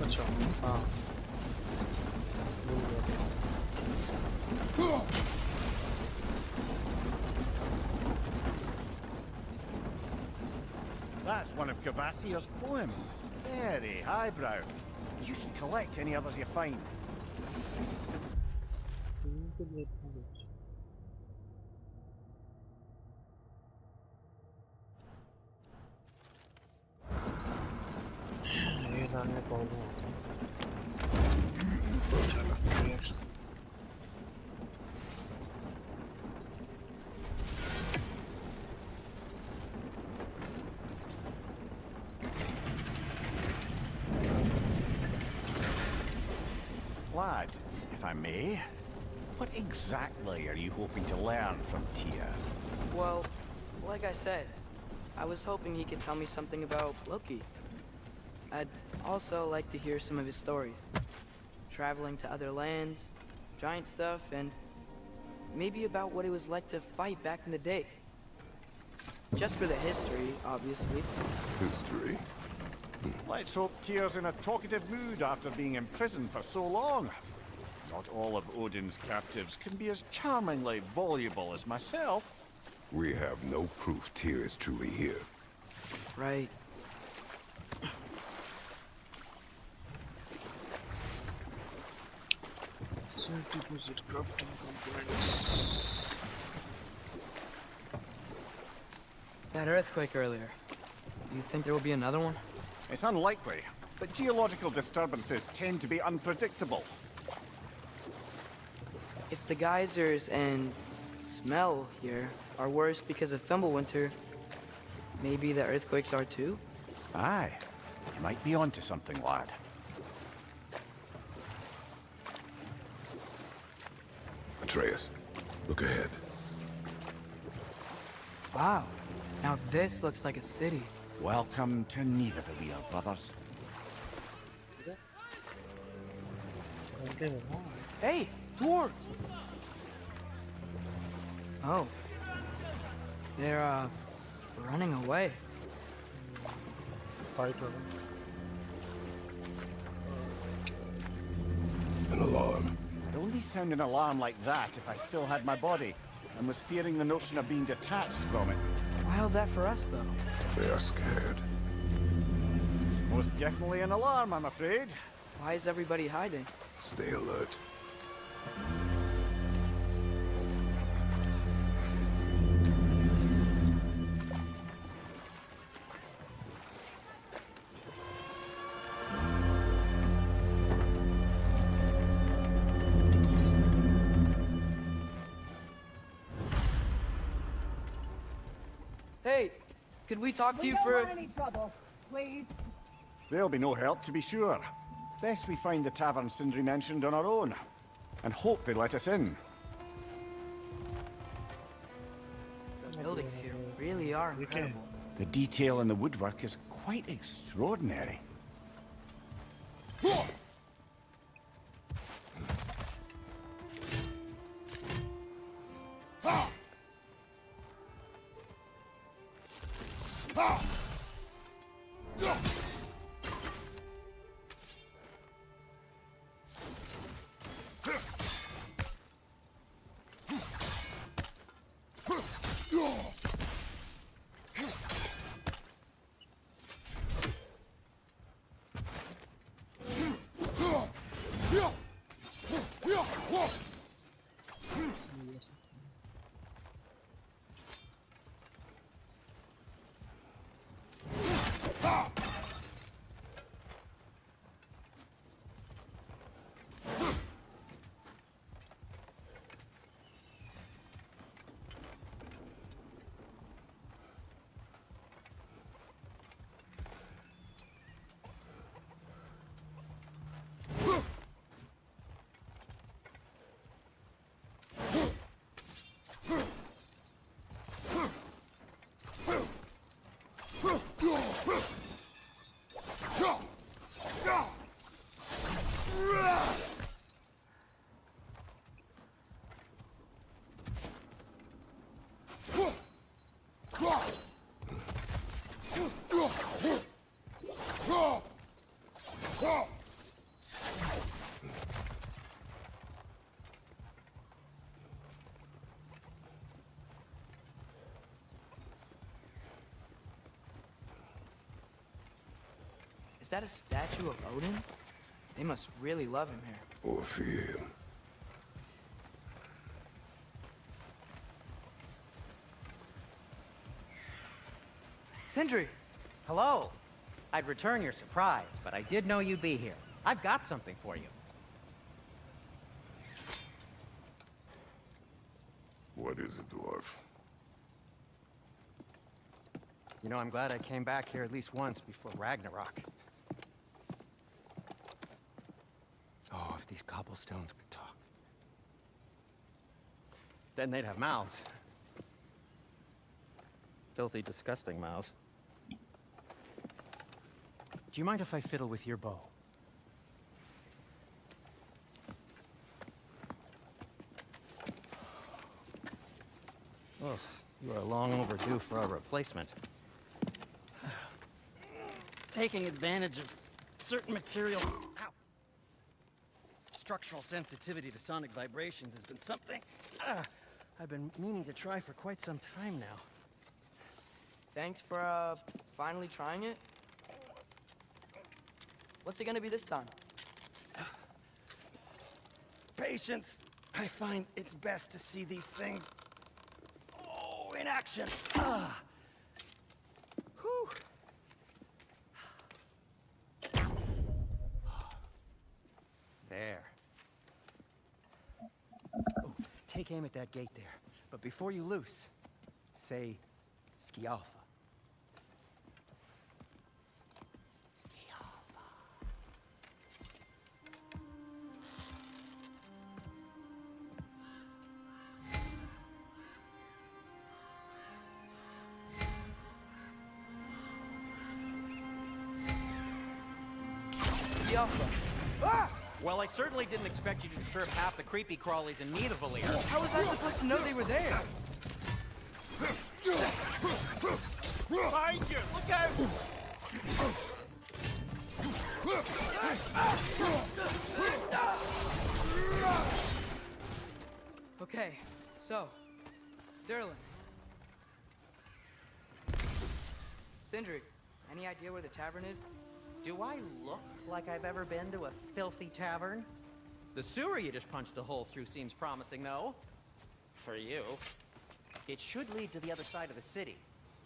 अच्छा हाँ भूल गया That's one of Cavassier's poems. Very highbrow. You should collect any others you find. इनको देखना कुछ ये गाने प्रॉब्लम होता है चलो यार Lad, if I may, what exactly are you hoping to learn from Tia? Well, like I said, I was hoping he could tell me something about Loki. I'd also like to hear some of his stories. Traveling to other lands, giant stuff, and maybe about what it was like to fight back in the day. Just for the history, obviously. History. Let's hope Tyr's in a talkative mood after being imprisoned for so long. Not all of Odin's captives can be as charmingly voluble as myself. We have no proof Tyr is truly here. Right. Self deposit crafting components That earthquake earlier. Do you think there will be another one? It's unlikely, but geological disturbances tend to be unpredictable. If the geysers and smell here are worse because of Fimbulwinter, maybe the earthquakes are too? Aye, you might be onto something, lad. Atreus, look ahead. Wow. Now this looks like a city. Welcome to Nidavellir, brothers. Öyle mi? Ha. Hey, dwarves! Oh. They're, running away. Pardon. An alarm. I'd only sound an alarm like that if I still had my body, and was fearing the notion of being detached from it. Wild that for us, though. They are scared. Most definitely an alarm, I'm afraid. Why is everybody hiding? Stay alert. Hey, could we talk to you We for... don't want any trouble, please. There'll be no help, to be sure. Best we find the tavern Sindri mentioned on our own, and hope they let us in. The buildings here really are We can. incredible. The detail in the woodwork is quite extraordinary. Is that a statue of Odin? They must really love him here. Or fear him. Sindri! Hello. I'd return your surprise, but I did know you'd be here. I've got something for you. What is it, dwarf? You know, I'm glad I came back here at least once before Ragnarok. Oh, if these cobblestones could talk. Then they'd have mouths. Filthy, disgusting mouths. Do you mind if I fiddle with your bow? Oh, you are long overdue for a replacement. Taking advantage of certain material... Ow. Structural sensitivity to sonic vibrations has been something I've been meaning to try for quite some time now. Thanks for, finally trying it. What's it gonna be this time? Patience. I find it's best to see these things in action. Whew. There. Oh, take aim at that gate there. But before you loose, say Skialfa. Biafra. Well, I certainly didn't expect you to disturb half the creepy crawlies in Nidavellir. How was I supposed to know they were there? Behind you! Look out! Okay, so, Derlin. Sindri, any idea where the tavern is? Do I look like I've ever been to a filthy tavern? The sewer you just punched a hole through seems promising, though. For you. It should lead to the other side of the city.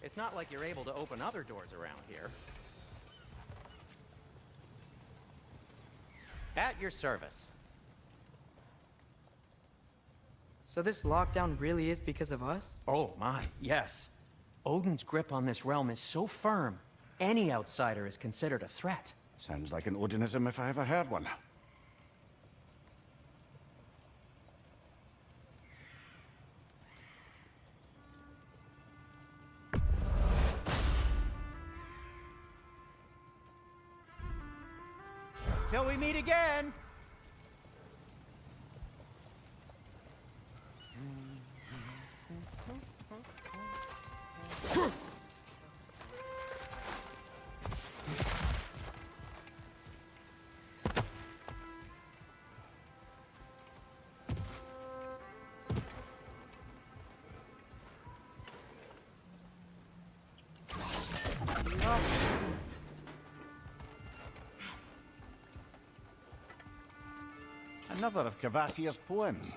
It's not like you're able to open other doors around here. At your service. So this lockdown really is because of us? Oh my, yes. Odin's grip on this realm is so firm, any outsider is considered a threat. Sounds like an Odinism if I ever heard one. Till we meet again! Another of Cavassier's poems.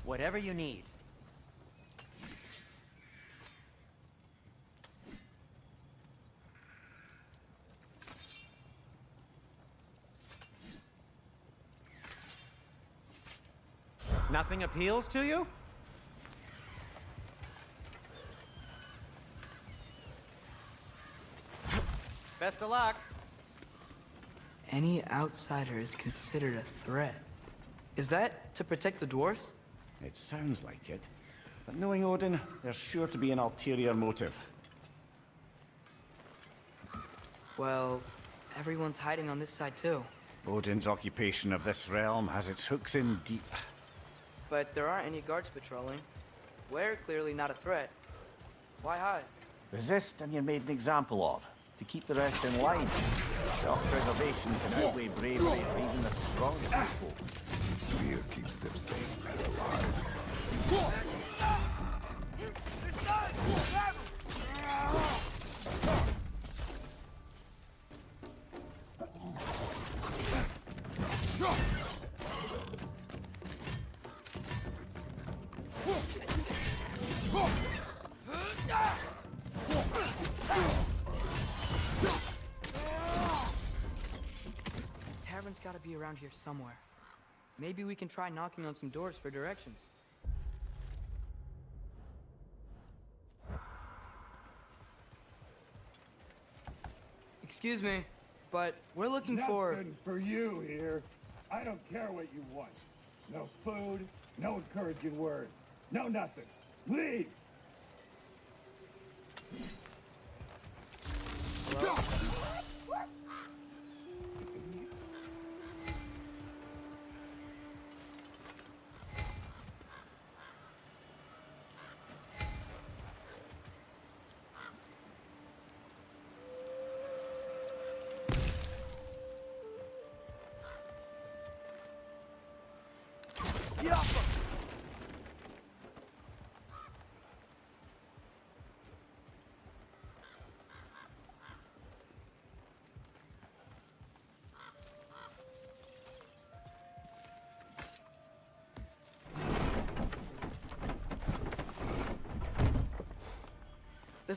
Whatever you need. Nothing appeals to you? Best of luck. Any outsider is considered a threat. Is that to protect the dwarves? It sounds like it. But knowing Odin, there's sure to be an ulterior motive. Well, everyone's hiding on this side too. Odin's occupation of this realm has its hooks in deep. But there aren't any guards patrolling. We're clearly not a threat. Why hide? Resist and you're made an example of, to keep the rest in line. Self-preservation can outweigh bravery for even the strongest people. Fear keeps them safe and alive. Tavern's gotta be around here somewhere. Maybe we can try knocking on some doors for directions. Excuse me, but we're looking for... Nothing for you here. I don't care what you want. No food, no encouraging words, no nothing. Leave! Hello?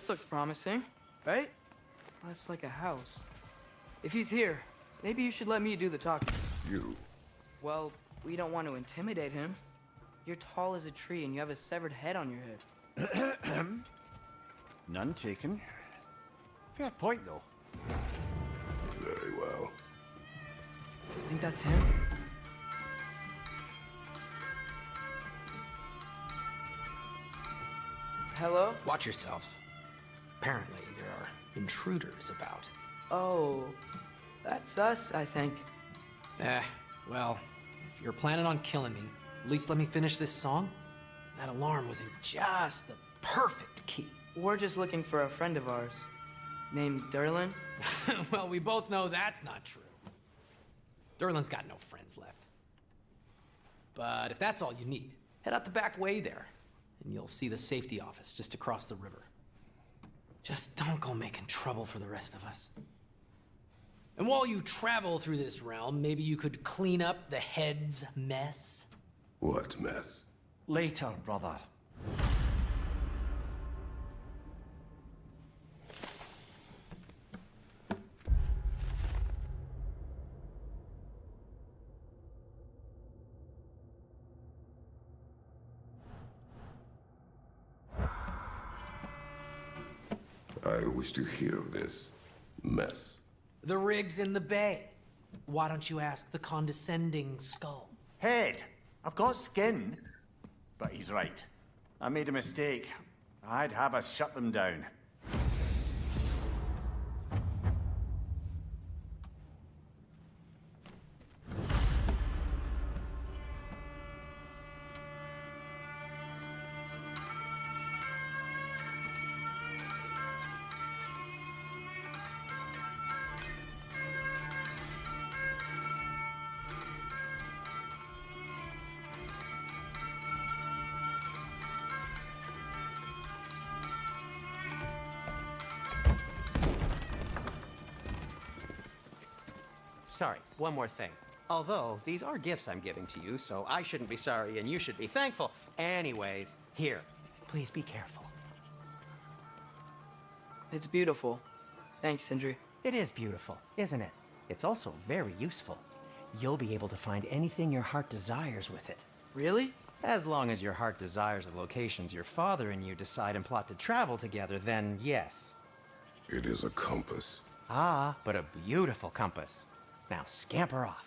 This looks promising, right? That's like a house. If he's here, maybe you should let me do the talking. You. Well, we don't want to intimidate him. You're tall as a tree and you have a severed head on your head. None taken. Fair point, though. Very well. I think that's him. Hello? Watch yourselves. Apparently, there are intruders about. Oh, that's us, I think. Well, if you're planning on killing me, at least let me finish this song. That alarm was in just the perfect key. We're just looking for a friend of ours named Derlin. Well, we both know that's not true. Derlin's got no friends left. But if that's all you need, head out the back way there, and you'll see the safety office just across the river. Just don't go making trouble for the rest of us. And while you travel through this realm, maybe you could clean up the head's mess? What mess? Later, brother. I wish to hear of this mess. The rig's in the bay. Why don't you ask the condescending skull? Head, I've got skin. But he's right. I made a mistake. I'd have us shut them down. Sorry, one more thing. Although, these are gifts I'm giving to you, so I shouldn't be sorry and you should be thankful. Anyways, here, please be careful. It's beautiful. Thanks, Sindri. It is beautiful, isn't it? It's also very useful. You'll be able to find anything your heart desires with it. Really? As long as your heart desires the locations your father and you decide and plot to travel together, then yes. It is a compass. Ah, but a beautiful compass. Now scamper off.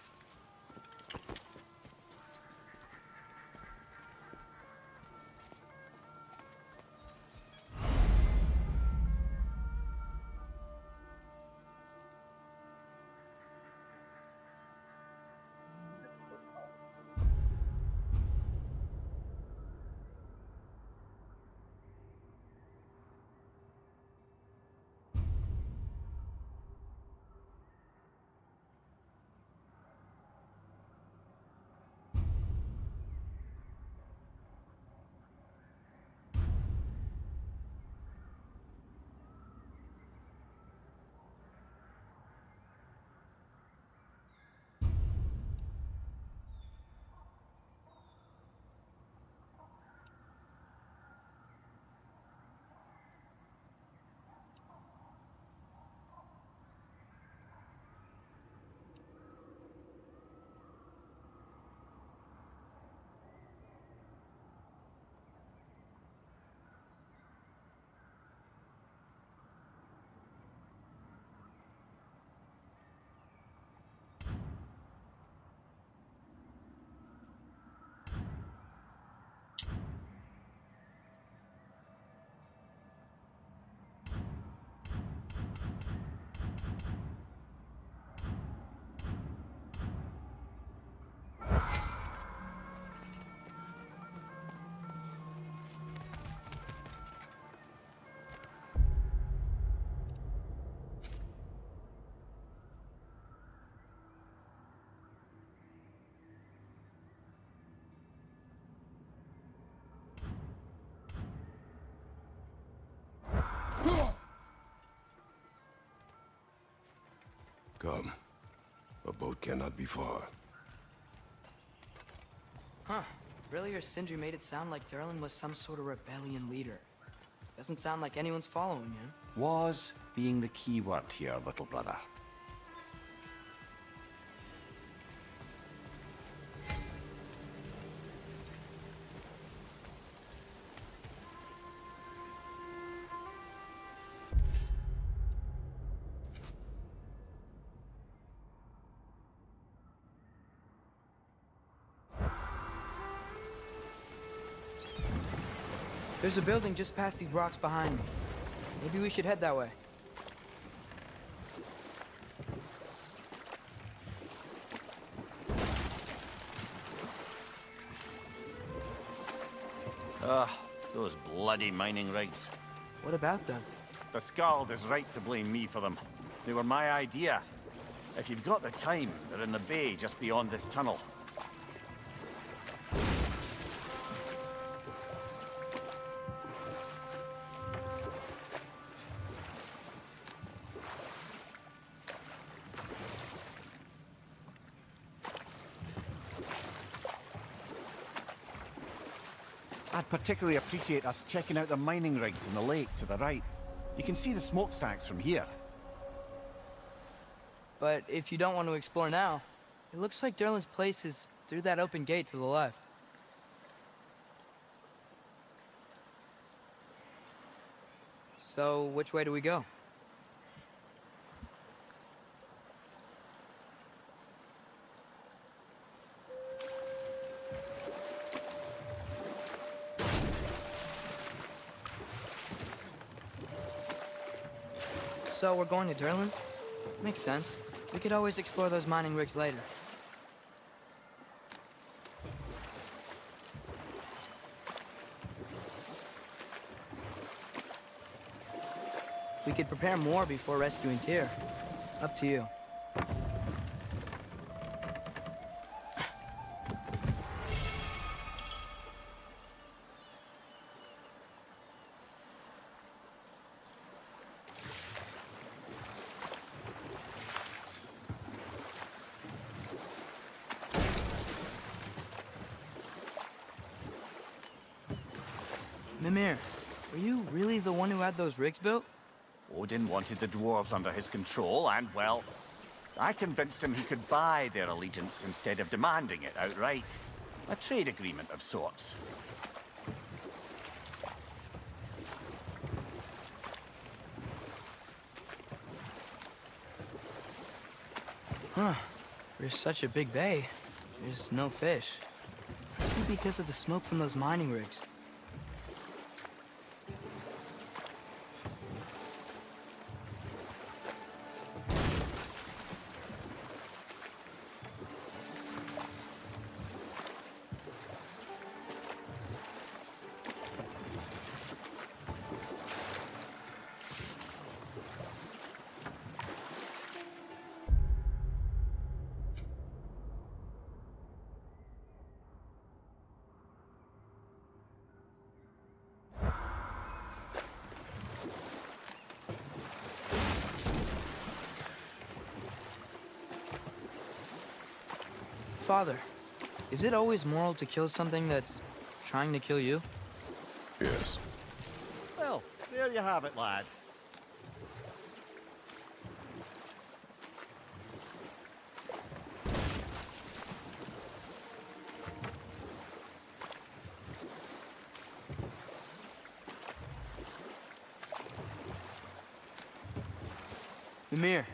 Come. A boat cannot be far. Huh. Earlier, Sindri made it sound like Derlin was some sort of rebellion leader. Doesn't sound like anyone's following him. Was being the key word here, little brother. There's a building just past these rocks behind me. Maybe we should head that way. Ugh, those bloody mining rigs. What about them? The Skald is right to blame me for them. They were my idea. If you've got the time, they're in the bay just beyond this tunnel. I'd particularly appreciate us checking out the mining rigs in the lake to the right. You can see the smokestacks from here. But if you don't want to explore now, it looks like Derlin's place is through that open gate to the left. So, which way do we go? So we're going to Derlin's? Makes sense. We could always explore those mining rigs later. We could prepare more before rescuing Tyr. Up to you. Mimir, were you really the one who had those rigs built? Odin wanted the dwarves under his control, and, well, I convinced him he could buy their allegiance instead of demanding it outright. A trade agreement of sorts. Huh. There's such a big bay. There's no fish. Must be because of the smoke from those mining rigs. Father, is it always moral to kill something that's trying to kill you? Yes. Well, there you have it, lad. Mimir,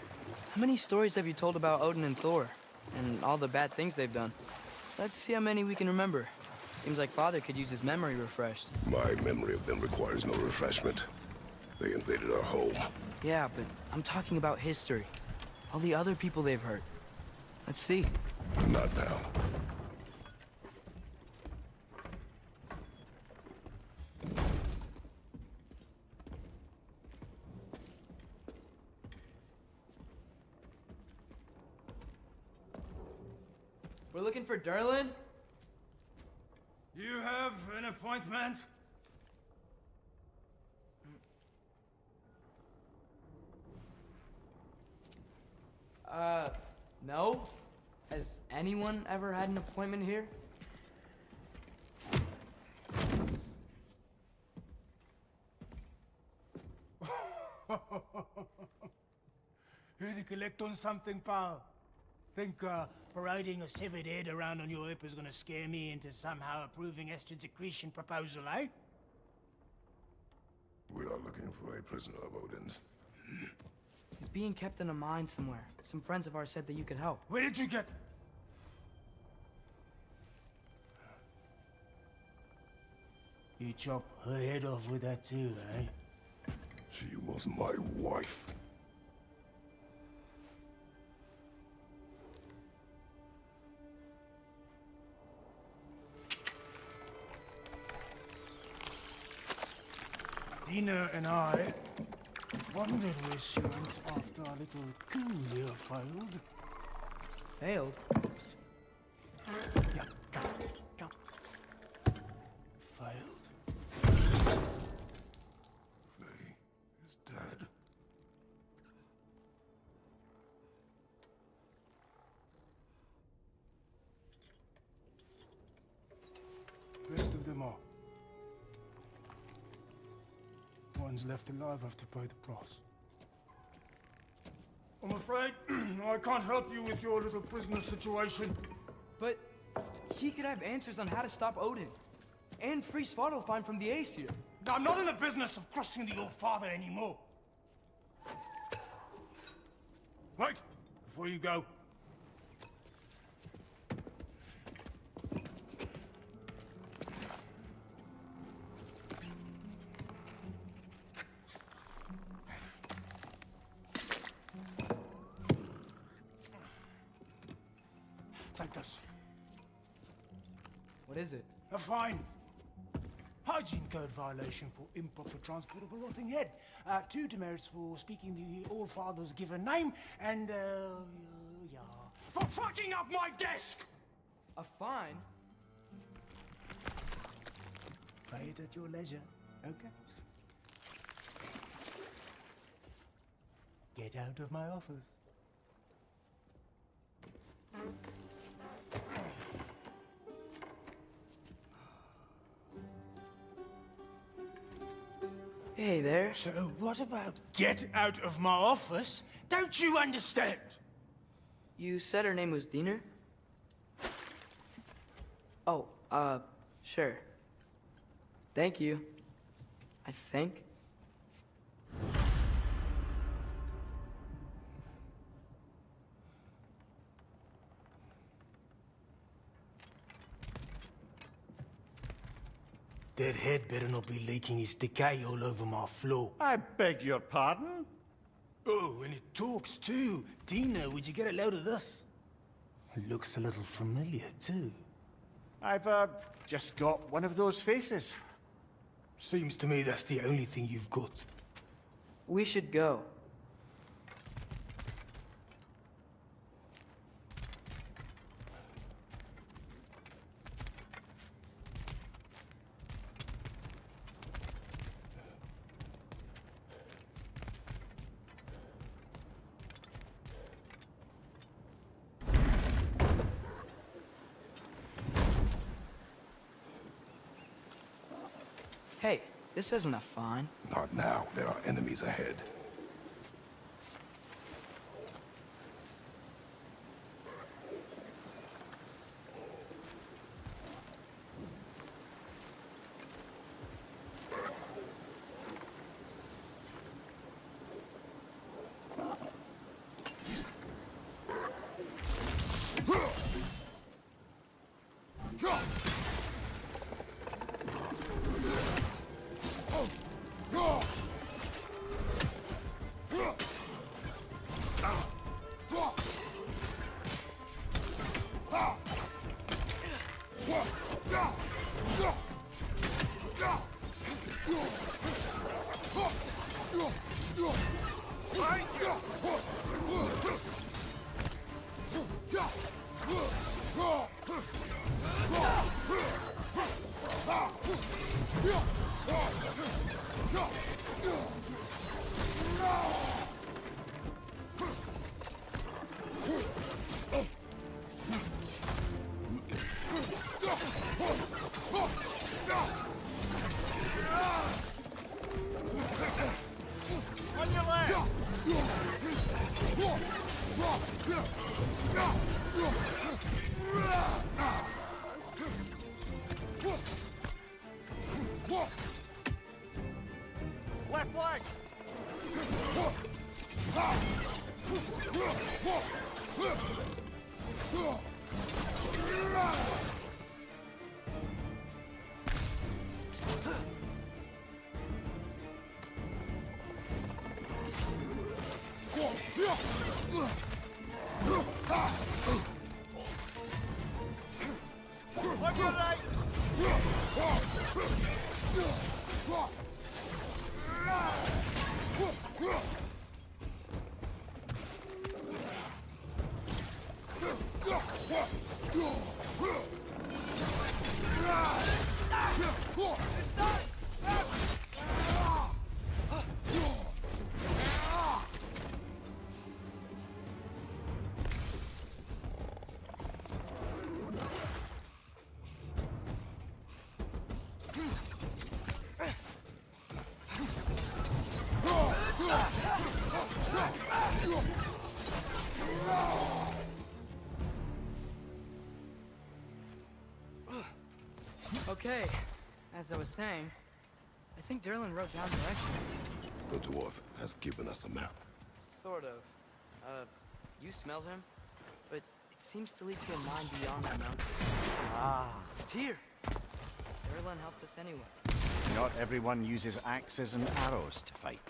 how many stories have you told about Odin and Thor? And all the bad things they've done? Let's see how many we can remember. Seems like Father could use his memory refreshed. My memory of them requires no refreshment. They invaded our home. Yeah, but I'm talking about history. All the other people they've hurt. Let's see. Not now. We're looking for Derlin? You have an appointment? No? Has anyone ever had an appointment here? Here to collect on something, pal? Think parading a severed head around on your hip is gonna scare me into somehow approving estrogen secretion proposal, eh? We are looking for a prisoner of Odin's. He's being kept in a mine somewhere. Some friends of ours said that you could help. Where did you get... You chop her head off with that too, eh? She was my wife. Dina and I wondered where she went after our little coup here failed. Failed? Yeah, go. Failed. Faye is dead. Rest of them are. One's left alive have to pay the price. I'm afraid I can't help you with your little prisoner situation. But he could have answers on how to stop Odin. And free Svartalfheim from the Aesir. I'm not in the business of crossing the old father anymore. Wait, before you go. Take this. What is it? A fine. Hygiene code violation for improper transport of a rotting head. 2 demerits for speaking the All-Father's given name, and, yeah. For fucking up my desk! A fine? Pay it at your leisure, okay? Get out of my office. Hey there. So what about get out of my office? Don't you understand? You said her name was Diener? Oh, sure. Thank you. I think. That head better not be leaking his decay all over my floor. I beg your pardon? Oh, and it talks too. Dina, would you get a load of this? It looks a little familiar too. I've, just got one of those faces. Seems to me that's the only thing you've got. We should go. Hey, this isn't a fine. Not now. There are enemies ahead. On your left! Left leg! On your right! Okay, as I was saying, I think Derlin wrote down directions. The dwarf has given us a map. Sort of. You smelled him? But it seems to lead to a mine beyond that mountain. Ah. Tyr! Derlin helped us anyway. Not everyone uses axes and arrows to fight.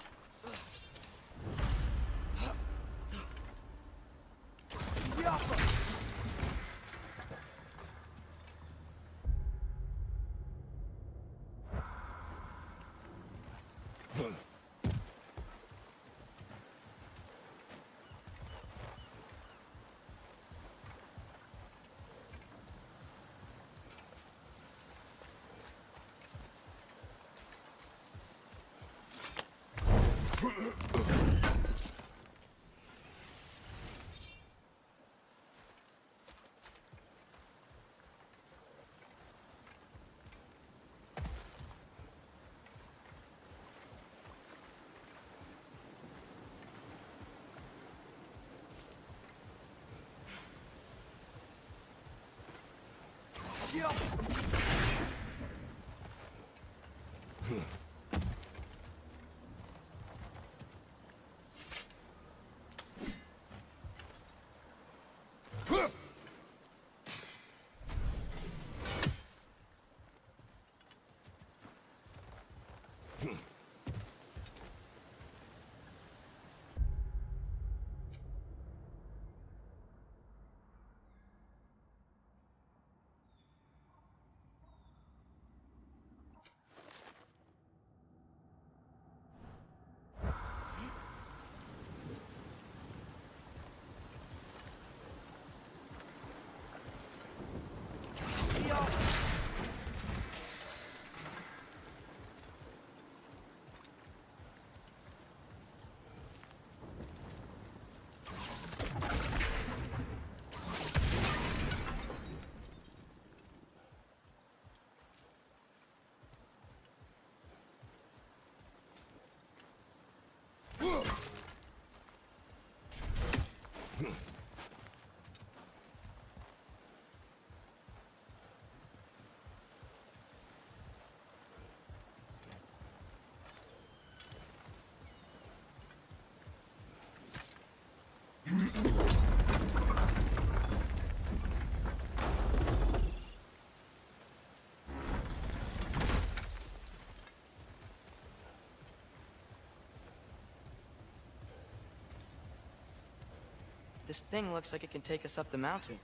This thing looks like it can take us up the mountain.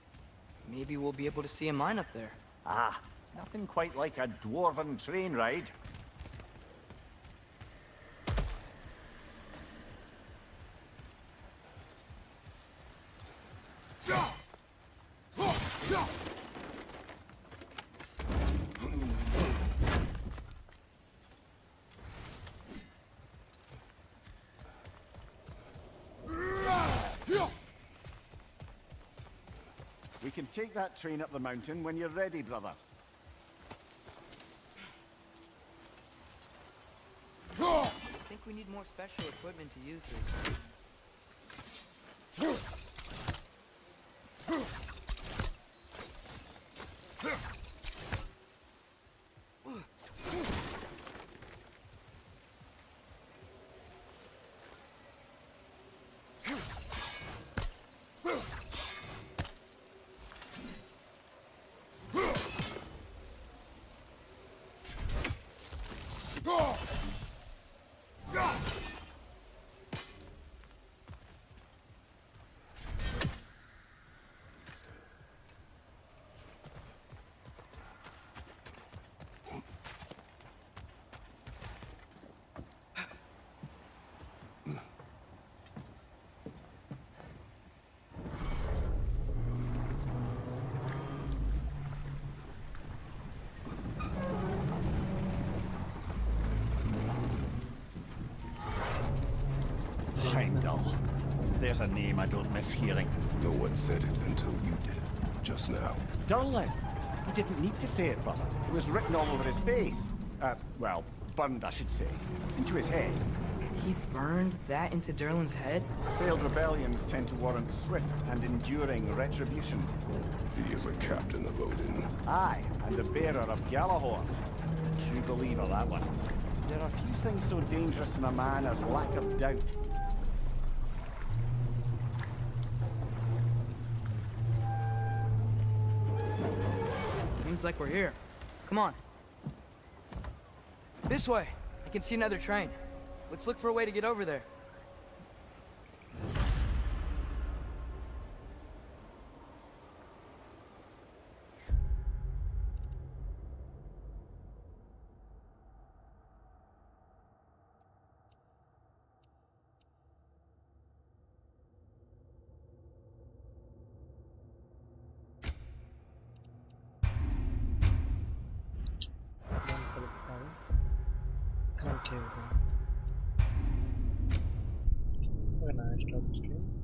Maybe we'll be able to see a mine up there. Ah, nothing quite like a dwarven train ride. We can take that train up the mountain when you're ready, brother. I think we need more special equipment to use this. Heimdall. There's a name I don't miss hearing. No one said it until you did, just now. Durlin. He didn't need to say it, brother. It was written all over his face. Well, burned, I should say. Into his head. He burned that into Durlin's head? Failed rebellions tend to warrant swift and enduring retribution. He is a captain of Odin. Aye, and the bearer of Galahorn. True believer, that one. There are few things so dangerous in a man as lack of doubt. Seems like we're here. Come on. This way. I can see another train. Let's look for a way to get over there. Okay, have a nice job, stream.